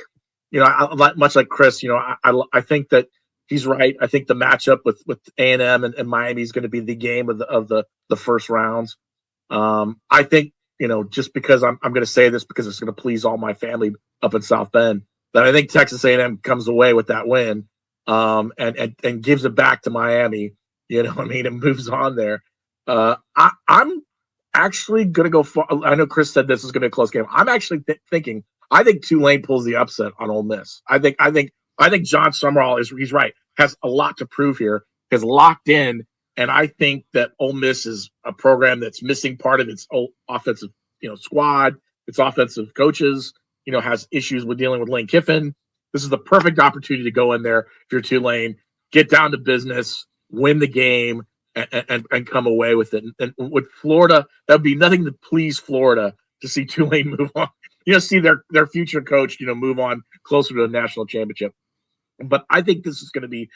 much like Chris, I think that he's right. I think the matchup with A&M and Miami is going to be the game of the first rounds. I think just because I'm going to say this because it's going to please all my family up in South Bend, that I think Texas A&M comes away with that win, and gives it back to Miami. And moves on there. I'm actually going to go far. I know Chris said this is going to be a close game. I'm actually thinking I think Tulane pulls the upset on Ole Miss. I think John Summerall he's right. Has a lot to prove here. Is locked in, and I think that Ole Miss is a program that's missing part of its offensive, squad, its offensive coaches. Has issues with dealing with Lane Kiffin. This is the perfect opportunity to go in there if you're Tulane, get down to business, win the game, and come away with it. And with Florida, that would be nothing to please Florida to see Tulane move on. See their future coach, move on closer to a national championship. But I think this is going to be.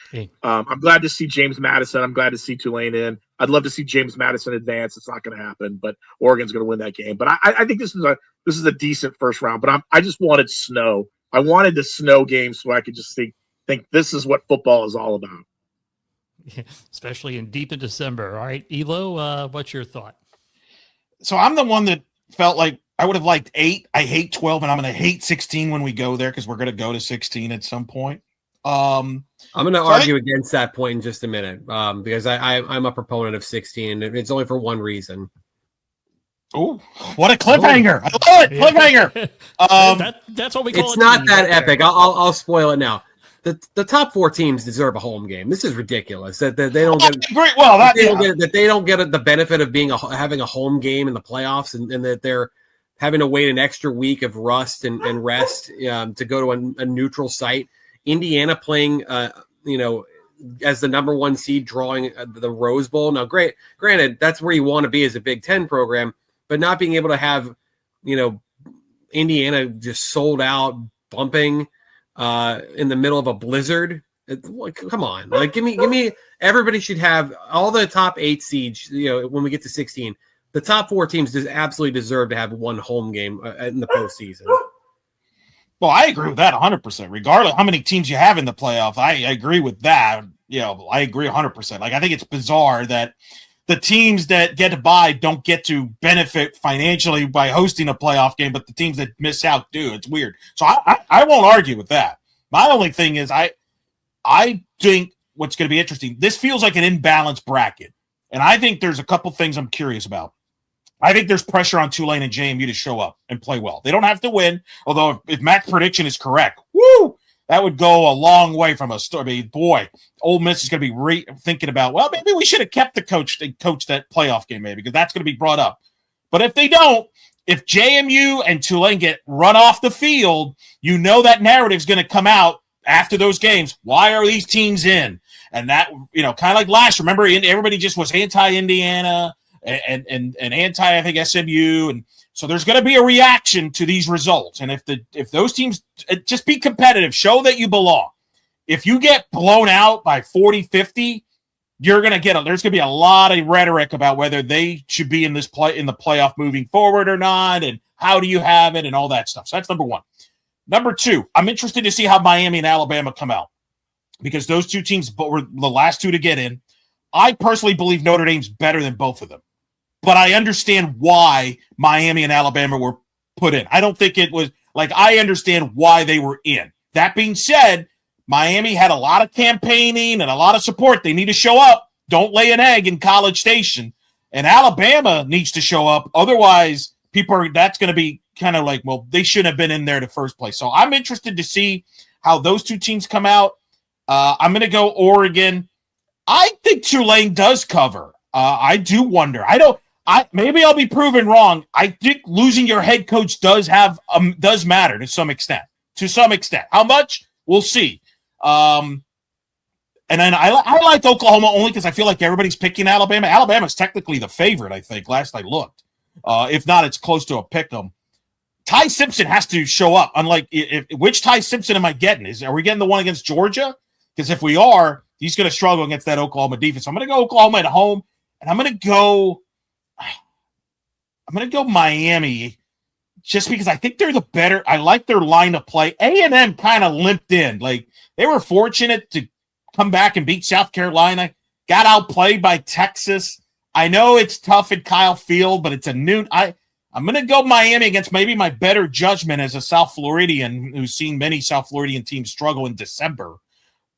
I'm glad to see James Madison. I'm glad to see Tulane in. I'd love to see James Madison advance. It's not going to happen, but Oregon's going to win that game. But I think this is a decent first round. But I just wanted snow. I wanted the snow game so I could just think this is what football is all about. Yeah, especially deep in December. All right, Elo, what's your thought? So I'm the one that felt like I would have liked 8. I hate 12, and I'm going to hate 16 when we go there because we're going to go to 16 at some point. I'm going to argue against that point in just a minute because I'm a proponent of 16, and it's only for one reason. Oh, what a cliffhanger! I love it, cliffhanger. That's what we call it. It's not that epic. I'll spoil it now. The top 4 teams deserve a home game. This is ridiculous that they don't get that they don't get the benefit of having a home game in the playoffs, and that they're having to wait an extra week of rust and rest to go to a neutral site. Indiana playing, as the number 1 seed, drawing the Rose Bowl. Now, granted, that's where you want to be as a Big Ten program, but not being able to have, Indiana just sold out, bumping in the middle of a blizzard. Come on, give me. Everybody should have all the top 8 seeds. When we get to 16, the top 4 teams just absolutely deserve to have one home game in the postseason. Well, I agree with that 100%. Regardless of how many teams you have in the playoff, I agree with that. I agree 100%. I think it's bizarre that the teams that get to bye don't get to benefit financially by hosting a playoff game, but the teams that miss out do. It's weird. So I won't argue with that. My only thing is I think what's going to be interesting, this feels like an imbalanced bracket, and I think there's a couple things I'm curious about. I think there's pressure on Tulane and JMU to show up and play well. They don't have to win, although if Matt's prediction is correct, that would go a long way from us. Boy, Ole Miss is going to be thinking about, well, maybe we should have kept the coach that playoff game, maybe, because that's going to be brought up. But if they don't, if JMU and Tulane get run off the field, that narrative is going to come out after those games. Why are these teams in? And that, kind of like last, remember, everybody just was anti-Indiana and anti, I think, SMU. And so there's going to be a reaction to these results. And if those teams just be competitive, show that you belong. If you get blown out by 40, 50, there's going to be a lot of rhetoric about whether they should be in the playoff moving forward or not, and how do you have it and all that stuff. So that's number 1. Number 2, I'm interested to see how Miami and Alabama come out, because those 2 teams were the last 2 to get in. I personally believe Notre Dame's better than both of them, but I understand why Miami and Alabama were put in. I don't think it was I understand why they were in. That being said, Miami had a lot of campaigning and a lot of support. They need to show up. Don't lay an egg in College Station. And Alabama needs to show up. Otherwise, that's going to be kind of well, they shouldn't have been in there in the first place. So I'm interested to see how those 2 teams come out. I'm going to go Oregon. I think Tulane does cover. I do wonder. Maybe I'll be proven wrong. I think losing your head coach does matter to some extent. How much? We'll see. And then I like Oklahoma only because I feel like everybody's picking Alabama. Alabama's technically the favorite, I think, last I looked. If not, it's close to a pick 'em. Ty Simpson has to show up. Unlike which Ty Simpson am I getting? Are we getting the one against Georgia? Because if we are, he's going to struggle against that Oklahoma defense. So I'm going to go Oklahoma at home, and I'm going to go Miami, just because I think they're the better. I like their line of play. A&M kind of limped in. They were fortunate to come back and beat South Carolina. Got outplayed by Texas. I know it's tough at Kyle Field, but it's a new. I'm going to go Miami against maybe my better judgment as a South Floridian who's seen many South Floridian teams struggle in December.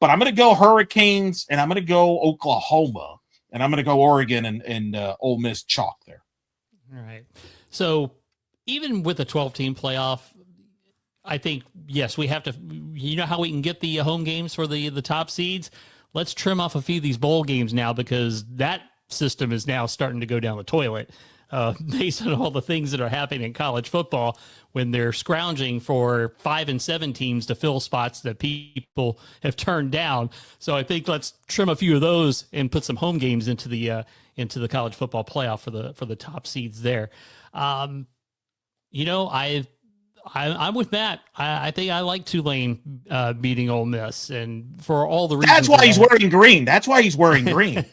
But I'm going to go Hurricanes, and I'm going to go Oklahoma, and I'm going to go Oregon and Ole Miss chalk there. All right. So even with a 12-team playoff, I think, yes, we have to, you know how we can get the home games for the top seeds? Let's trim off a few of these bowl games now, because that system is now starting to go down the toilet based on all the things that are happening in college football when they're scrounging for 5 and 7 teams to fill spots that people have turned down. So I think let's trim a few of those and put some home games into the college football playoff for the top seeds there. I'm with Matt. I think I like Tulane beating Ole Miss, and for all the reasons. That's why he's wearing green. That's why he's wearing green.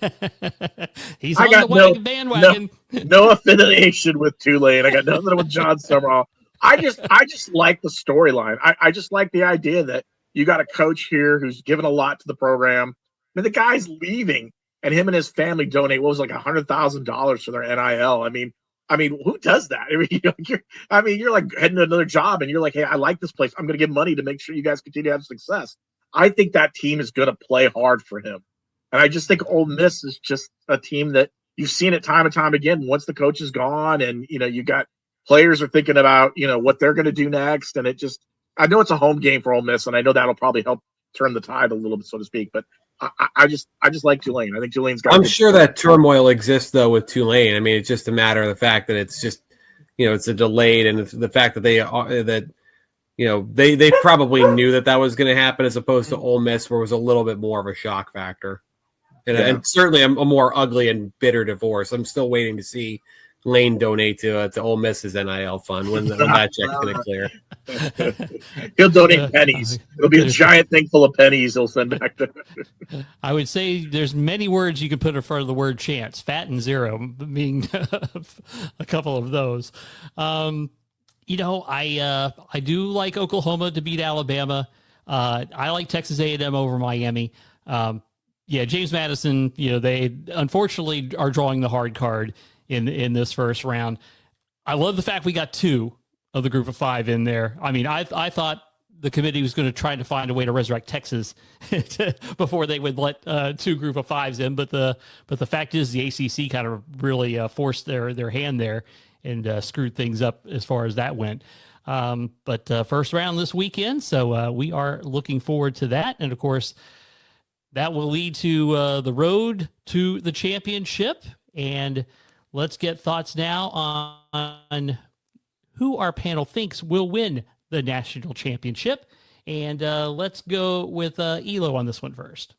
He's on the bandwagon. No affiliation with Tulane. I got nothing with John Summerall. I just like the storyline. I just like the idea that you got a coach here who's given a lot to the program. I mean, the guy's leaving, and him and his family donate what was like $100,000 for their NIL. I mean, who does that? You're like heading to another job, and you're like, hey, I like this place. I'm going to give money to make sure you guys continue to have success. I think that team is going to play hard for him. And I just think Ole Miss is just a team that you've seen it time and time again. Once the coach is gone, and, you got players are thinking about, what they're going to do next. And I know it's a home game for Ole Miss, and I know that'll probably help turn the tide a little bit, so to speak. But I just like Tulane. I think Tulane's got. I'm sure that turmoil exists though with Tulane. I mean, it's just a matter of the fact that it's just, it's a delayed, and it's the fact that they probably knew that was going to happen, as opposed to Ole Miss, where it was a little bit more of a shock factor, and certainly a more ugly and bitter divorce. I'm still waiting to see Lane donate to Ole Miss's NIL fund when that check's going to clear. He'll donate pennies. It'll be a giant thing full of pennies he'll send back to. I would say there's many words you can put in front of the word chance. Fat and zero being a couple of those. I do like Oklahoma to beat Alabama. I like Texas A&M over Miami. James Madison, they unfortunately are drawing the hard card in this first round. I love the fact we got 2 of the group of 5 in there. I mean, I thought the committee was going to try to find a way to resurrect Texas before they would let 2 group of 5s in. But the fact is the ACC kind of really forced their hand there and screwed things up as far as that went. But first round this weekend. So we are looking forward to that. And of course, that will lead to the road to the championship. And let's get thoughts now on who our panel thinks will win the national championship. And let's go with Elo on this one first.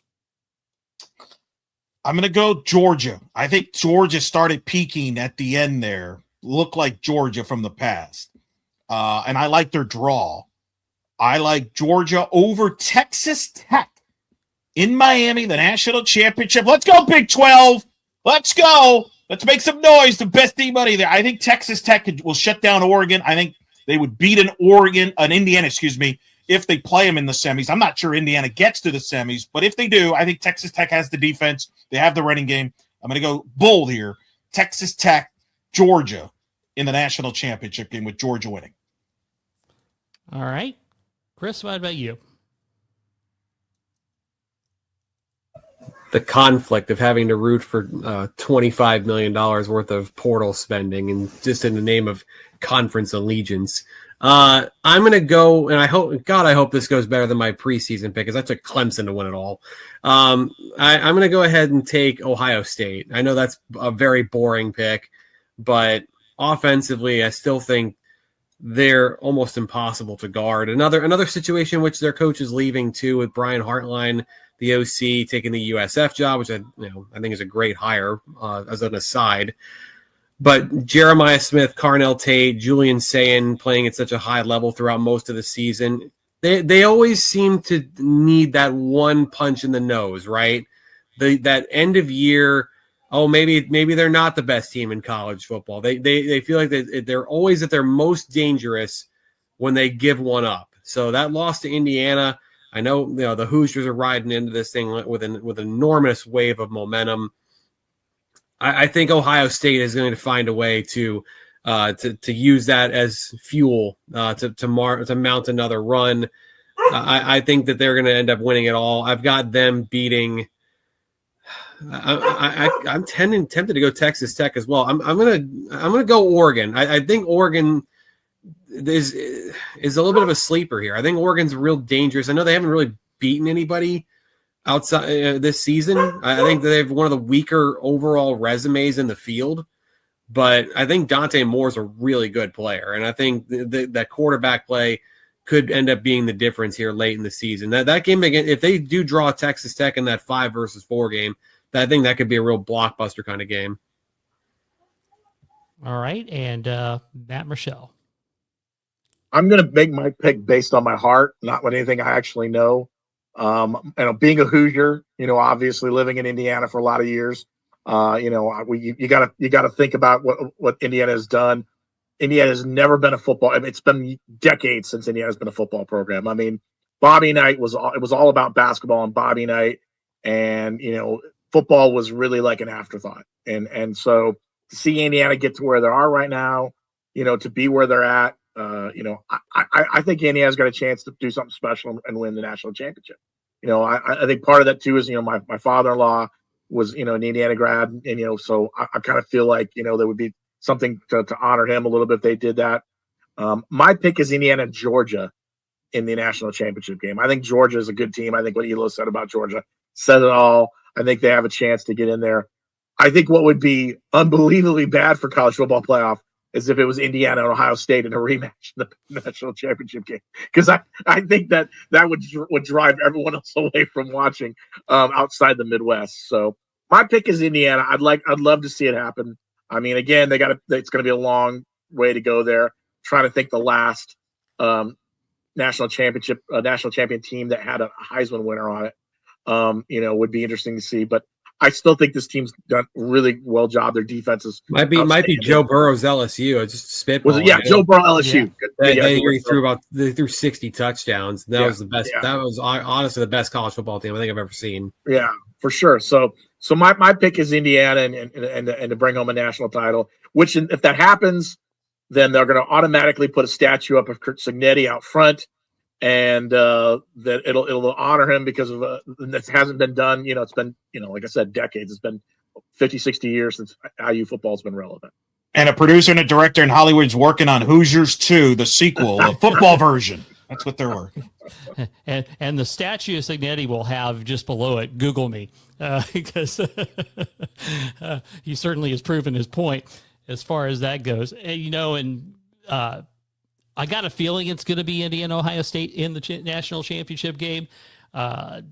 I'm going to go Georgia. I think Georgia started peaking at the end there. Looked like Georgia from the past. And I like their draw. I like Georgia over Texas Tech in Miami, the national championship. Let's go, Big 12. Let's go. Let's make some noise. The best money there. I think Texas Tech will shut down Oregon. I think they would beat an Indiana, if they play them in the semis. I'm not sure Indiana gets to the semis, but if they do, I think Texas Tech has the defense. They have the running game. I'm going to go bold here. Texas Tech, Georgia in the national championship game with Georgia winning. All right. Chris, what about you? The conflict of having to root for $25 million worth of portal spending, and just in the name of conference allegiance. I'm going to go, and I hope this goes better than my preseason pick, because I took Clemson to win it all. I'm going to go ahead and take Ohio State. I know that's a very boring pick, but offensively, I still think they're almost impossible to guard. Another situation in which their coach is leaving too, with Brian Hartline, the OC, taking the USF job, which I think is a great hire as an aside. But Jeremiah Smith, Carnell Tate, Julian Sayin playing at such a high level throughout most of the season, they always seem to need that one punch in the nose, right? That end of year, maybe they're not the best team in college football. They feel like they're always at their most dangerous when they give one up. So that loss to Indiana, I know the Hoosiers are riding into this thing with an enormous wave of momentum. I think Ohio State is going to find a way to to use that as fuel to mount another run. I think that they're going to end up winning it all. I've got them beating. I'm tempted to go Texas Tech as well. I'm gonna go Oregon. I think Oregon is a little bit of a sleeper here. I think Oregon's real dangerous. I know they haven't really beaten anybody outside this season. I think that they have one of the weaker overall resumes in the field, but I think Dante Moore's a really good player, and I think that quarterback play could end up being the difference here late in the season. That game again, if they do draw Texas Tech in that 5-4 game, I think that could be a real blockbuster kind of game. All right, and Matt Murschel. I'm going to make my pick based on my heart, not with anything I actually know. Being a Hoosier, obviously living in Indiana for a lot of years, you got to think about what Indiana has done. Indiana has never been a football. I mean, it's been decades since Indiana's been a football program. I mean, Bobby Knight was all about basketball and Bobby Knight, and football was really like an afterthought. And so to see Indiana get to where they are right now, to be where they're at, I think Indiana's got a chance to do something special and win the national championship. I think part of that too is, my father-in-law was, an Indiana grad, and, so I kind of feel like, there would be something to honor him a little bit if they did that. My pick is Indiana, Georgia in the national championship game. I think Georgia is a good team. I think what Elo said about Georgia said it all. I think they have a chance to get in there. I think what would be unbelievably bad for college football playoff is if it was Indiana and Ohio State in a rematch in the national championship game, because I think that would drive everyone else away from watching outside the Midwest. So my pick is Indiana. I'd love to see it happen. I mean, again, it's going to be a long way to go there. Trying to think the last national champion team that had a Heisman winner on it, would be interesting to see. But I still think this team's done really well job. Their defense is might be Joe Burrow's LSU. It's just spitball. Joe Burrow LSU. Yeah. They threw 60 touchdowns. That was the best. Yeah. That was honestly the best college football team I think I've ever seen. Yeah, for sure. So my pick is Indiana and to bring home a national title. Which if that happens, then they're going to automatically put a statue up of Kurt Cignetti out front. And that it'll honor him because of this hasn't been done. It's been, like I said, decades. It's been 50, 60 years since IU football's been relevant. And a producer and a director in Hollywood's working on Hoosiers 2, the sequel, a football version. That's what they're working. And the statue of Cignetti will have just below it, Google me, because he certainly has proven his point as far as that goes. And, I got a feeling it's going to be Indiana, Ohio State in the national championship game. They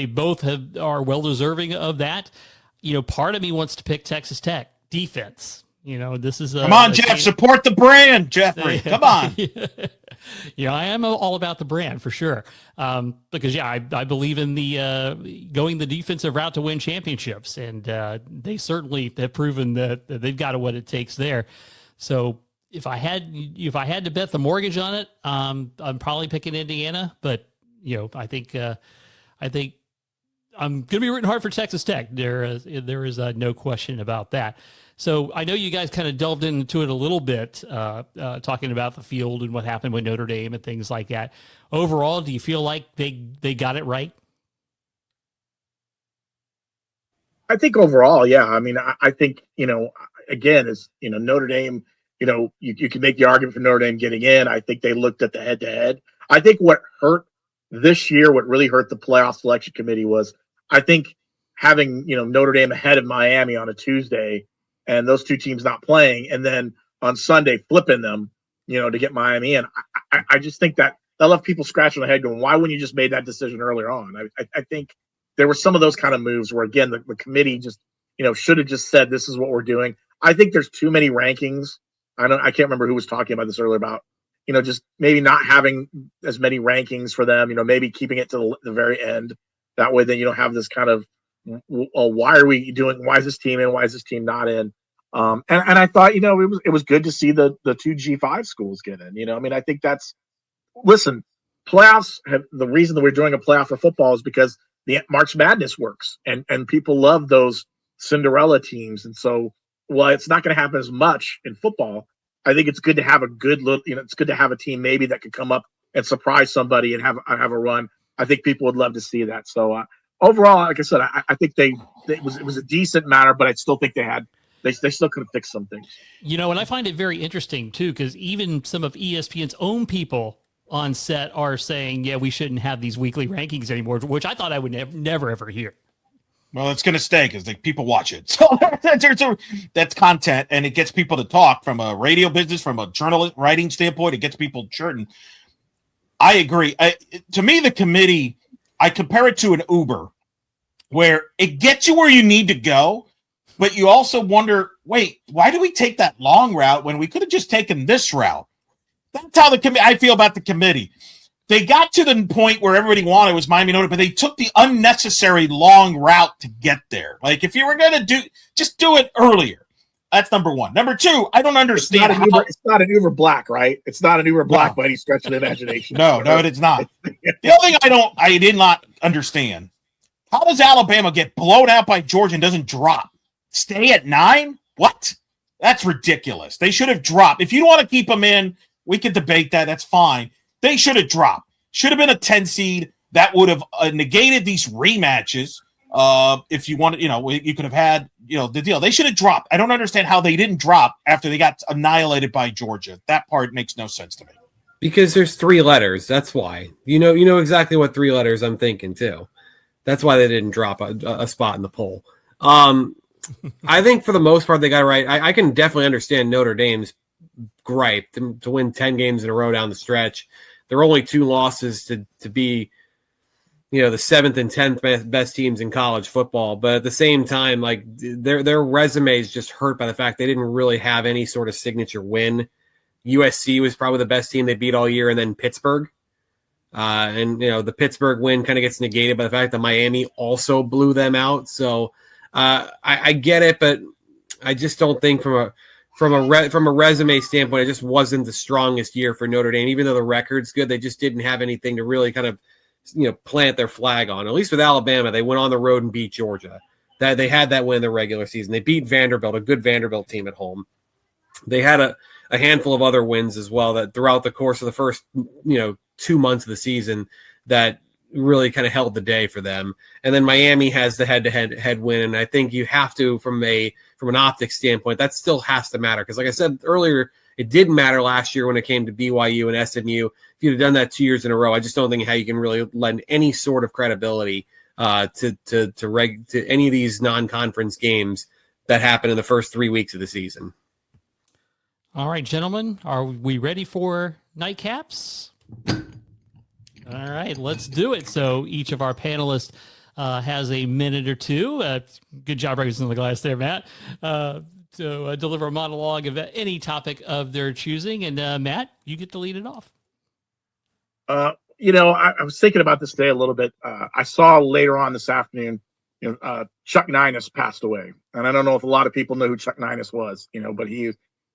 both are well deserving of that. Part of me wants to pick Texas Tech defense. This is come on, Jeff, support the brand, Jeffrey. Come on. I am all about the brand for sure. Because I believe in the going the defensive route to win championships, and they certainly have proven that they've got what it takes there. So if I had to bet the mortgage on it, I'm probably picking Indiana. But I think I'm going to be rooting hard for Texas Tech. There is no question about that. So I know you guys kind of delved into it a little bit, talking about the field and what happened with Notre Dame and things like that. Overall, do you feel like they got it right? I think overall, yeah. I mean, I think, again, is Notre Dame, you can make the argument for Notre Dame getting in. I think they looked at the head-to-head. I think what hurt this year, what really hurt the playoff selection committee was, I think having, Notre Dame ahead of Miami on a Tuesday and those two teams not playing, and then on Sunday flipping them, to get Miami in. I just think that left people scratching their head going, why wouldn't you just made that decision earlier on? I think there were some of those kind of moves where, again, the committee just, should have just said, this is what we're doing. I think there's too many rankings. I can't remember who was talking about this earlier about, just maybe not having as many rankings for them, maybe keeping it to the very end. That way, then you don't have this kind of, why is this team in? Why is this team not in? And I thought, it was good to see the two G5 schools get in, I think listen, playoffs the reason that we're doing a playoff for football is because the March Madness works and people love those Cinderella teams. And so while it's not going to happen as much in football, I think it's good to have a good look. It's good to have a team maybe that could come up and surprise somebody and have a run. I think people would love to see that. So overall, like I said, I think it was a decent matter, but I still think they still could have fixed some things. And I find it very interesting too, because even some of ESPN's own people on set are saying, yeah, we shouldn't have these weekly rankings anymore, which I thought I would never ever hear. Well, it's going to stay because people watch it. So that's content, and it gets people to talk from a radio business, from a journalist writing standpoint. It gets people churning. I agree. To me, the committee, I compare it to an Uber, where it gets you where you need to go, but you also wonder, wait, why do we take that long route when we could have just taken this route? That's how I feel about the committee. They got to the point where everybody wanted was Miami Notre, but they took the unnecessary long route to get there. Like, if you were going to just do it earlier. That's number one. Number two, I don't understand. It's not an Uber Black, right? It's not an Uber Black by any stretch of the imagination. No, it's not. The only thing I did not understand, how does Alabama get blown out by Georgia and doesn't drop? Stay at 9? What? That's ridiculous. They should have dropped. If you want to keep them in, we could debate that. That's fine. They should have dropped. Should have been a 10 seed. That would have negated these rematches. If you wanted, you could have had, the deal. They should have dropped. I don't understand how they didn't drop after they got annihilated by Georgia. That part makes no sense to me. Because there's 3 letters. That's why. You know exactly what 3 letters I'm thinking too. That's why they didn't drop a spot in the poll. I think for the most part they got it right. I can definitely understand Notre Dame's gripe to win 10 games in a row down the stretch. There are only 2 losses to be, the 7th and 10th best teams in college football. But at the same time, like their resume is just hurt by the fact they didn't really have any sort of signature win. USC was probably the best team they beat all year, and then Pittsburgh. The Pittsburgh win kind of gets negated by the fact that Miami also blew them out. So I get it, but I just don't think from a resume standpoint, it just wasn't the strongest year for Notre Dame. Even though the record's good, they just didn't have anything to really kind of, plant their flag on. At least with Alabama, they went on the road and beat Georgia. That they had that win in the regular season. They beat Vanderbilt, a good Vanderbilt team at home. They had a handful of other wins as well that throughout the course of the first, 2 months of the season that really kind of held the day for them. And then Miami has the head win. And I think you have to, from an optics standpoint, that still has to matter. Because like I said earlier, it didn't matter last year when it came to BYU and SMU. If you'd have done that 2 years in a row, I just don't think how you can really lend any sort of credibility to any of these non-conference games that happen in the first 3 weeks of the season. All right, gentlemen, are we ready for nightcaps? All right, let's do it. So each of our panelists has a minute or two. Good job raising the glass there, Matt, to deliver a monologue of any topic of their choosing. And Matt, you get to lead it off. I was thinking about this today a little bit. I saw later on this afternoon, Chuck Ninus passed away. And I don't know if a lot of people know who Chuck Ninus was, but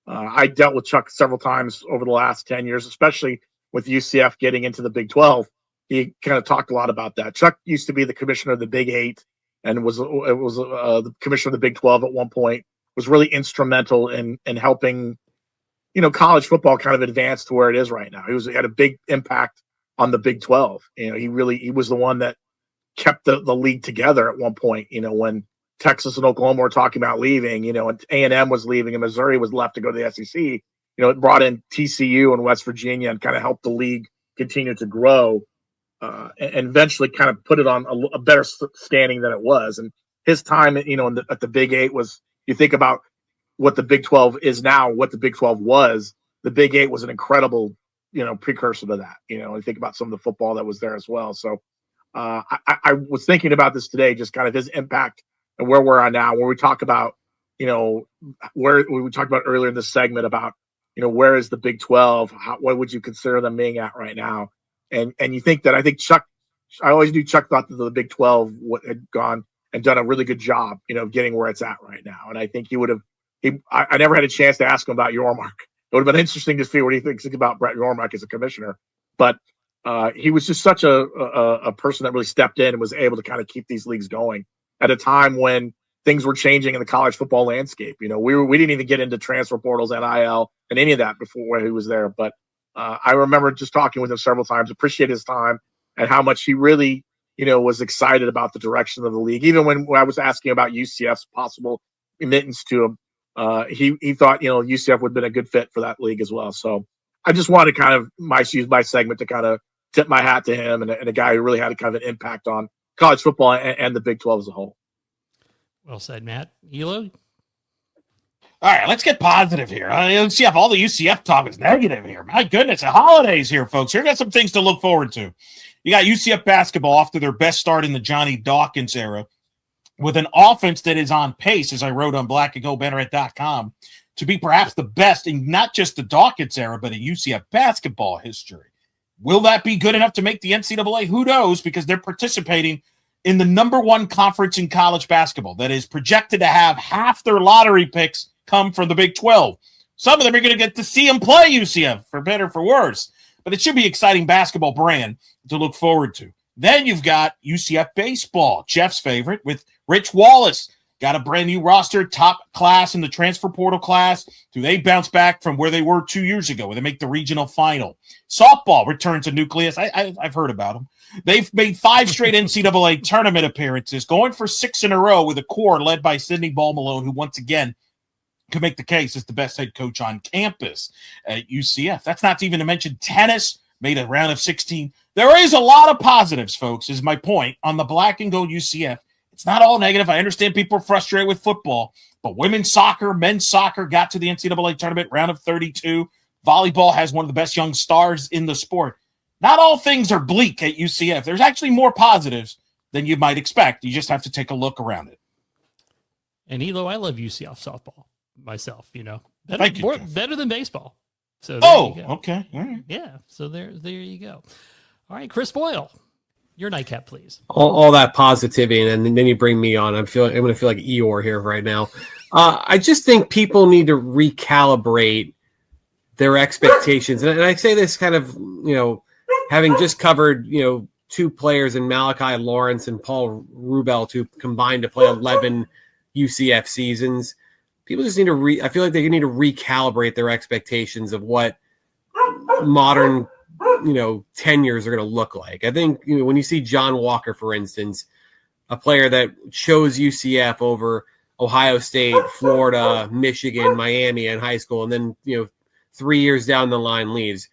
I dealt with Chuck several times over the last 10 years, especially with UCF getting into the Big 12. He kind of talked a lot about that. Chuck used to be the commissioner of the Big 8 and was the commissioner of the Big 12 at one point, was really instrumental in helping, college football kind of advance to where it is right now. He had a big impact on the Big 12. He was the one that kept the league together at one point, when Texas and Oklahoma were talking about leaving, and A&M was leaving and Missouri was left to go to the SEC. It brought in TCU and West Virginia and kind of helped the league continue to grow and eventually kind of put it on a better standing than it was. And his time, at the Big 8 was, you think about what the Big 12 is now, what the Big 12 was, the Big 8 was an incredible, precursor to that, and think about some of the football that was there as well. So I was thinking about this today, just kind of his impact and where we're at now, where we talk about, where we talked about earlier in this segment about, where is the Big 12? What would you consider them being at right now? And you think that, I think Chuck, I always knew Chuck thought that the Big 12 had gone and done a really good job, getting where it's at right now. And I think he would have, I never had a chance to ask him about Yormark. It would have been interesting to see what he thinks about Brett Yormark as a commissioner. But he was just such a person that really stepped in and was able to kind of keep these leagues going at a time when things were changing in the college football landscape. We didn't even get into transfer portals, NIL, and any of that before he was there. But I remember just talking with him several times, appreciate his time and how much he really, was excited about the direction of the league. Even when I was asking about UCF's possible admittance to him, he thought, UCF would have been a good fit for that league as well. So I just wanted to kind of use my segment to kind of tip my hat to him and a guy who really had a kind of an impact on college football and the Big 12 as a whole. Well said, Matt. Elo? All right, let's get positive here. UCF, all the UCF talk is negative here. My goodness, the holidays here, folks. Here got some things to look forward to. You got UCF basketball off to their best start in the Johnny Dawkins era with an offense that is on pace, as I wrote on blackandgoldbanneret.com, to be perhaps the best in not just the Dawkins era, but in UCF basketball history. Will that be good enough to make the NCAA? Who knows? Because they're participating in the number one conference in college basketball that is projected to have half their lottery picks come from the Big 12. Some of them are going to get to see them play UCF, for better or for worse. But it should be an exciting basketball brand to look forward to. Then you've got UCF baseball, Jeff's favorite, with Rich Wallace. Got a brand new roster, top class in the transfer portal class. Do they bounce back from where they were 2 years ago, where they make the regional final? Softball returns to nucleus. I've heard about them. They've made 5 straight NCAA tournament appearances, going for 6 in a row with a core led by Sidney Ball Malone, who once again could make the case as the best head coach on campus at UCF. That's not even to mention tennis, made a round of 16. There is a lot of positives, folks, is my point, on the black and gold UCF. It's not all negative. I understand people are frustrated with football, but women's soccer, men's soccer got to the NCAA tournament, round of 32. Volleyball has one of the best young stars in the sport. Not all things are bleak at UCF. There's actually more positives than you might expect. You just have to take a look around it. And Elo, I love UCF softball myself, better than baseball. So okay. All right. Yeah. So there you go. All right, Chris Boyle, your nightcap, please. All that positivity, and then you bring me on. I'm going to feel like Eeyore here right now. I just think people need to recalibrate their expectations, and I say this kind of, having just covered, 2 players in Malachi Lawrence and Paul Rubel to combine to play 11 UCF seasons. People just need to I feel like they need to recalibrate their expectations of what modern, tenures are going to look like. I think when you see John Walker, for instance, a player that chose UCF over Ohio State, Florida, Michigan, Miami in high school, and then 3 years down the line leaves.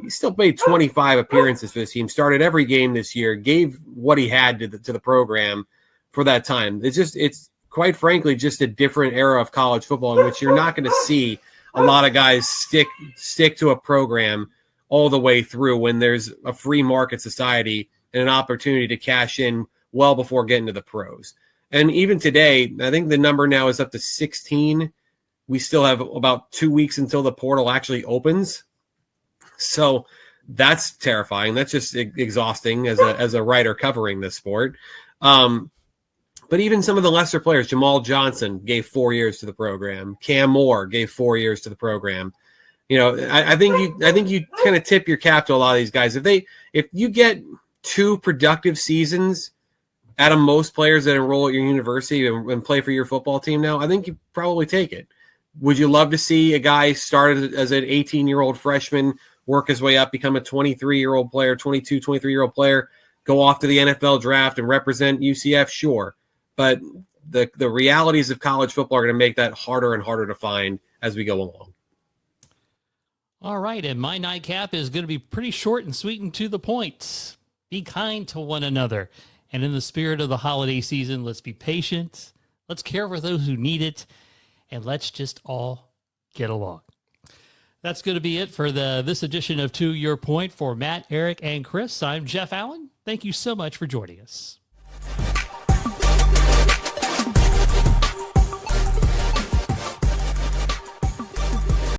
He still made 25 appearances for this team, started every game this year, gave what he had to the program for that time. It's quite frankly just a different era of college football in which you're not going to see a lot of guys stick to a program all the way through when there's a free market society and an opportunity to cash in well before getting to the pros. And even today, I think the number now is up to 16. We still have about 2 weeks until the portal actually opens. So that's terrifying. That's just exhausting as a writer covering this sport. But even some of the lesser players, Jamal Johnson gave 4 years to the program. Cam Moore gave 4 years to the program. I think you kind of tip your cap to a lot of these guys. If you get 2 productive seasons out of most players that enroll at your university and play for your football team now, I think you probably take it. Would you love to see a guy start as an 18-year-old freshman, work his way up, become a 23-year-old player, 22, 23-year-old player, go off to the NFL draft and represent UCF? Sure. But the realities of college football are going to make that harder and harder to find as we go along. All right, and my nightcap is going to be pretty short and sweet and to the point. Be kind to one another. And in the spirit of the holiday season, let's be patient. Let's care for those who need it. And let's just all get along. That's going to be it for this edition of To Your Point. For Matt, Eric, and Chris, I'm Jeff Allen. Thank you so much for joining us.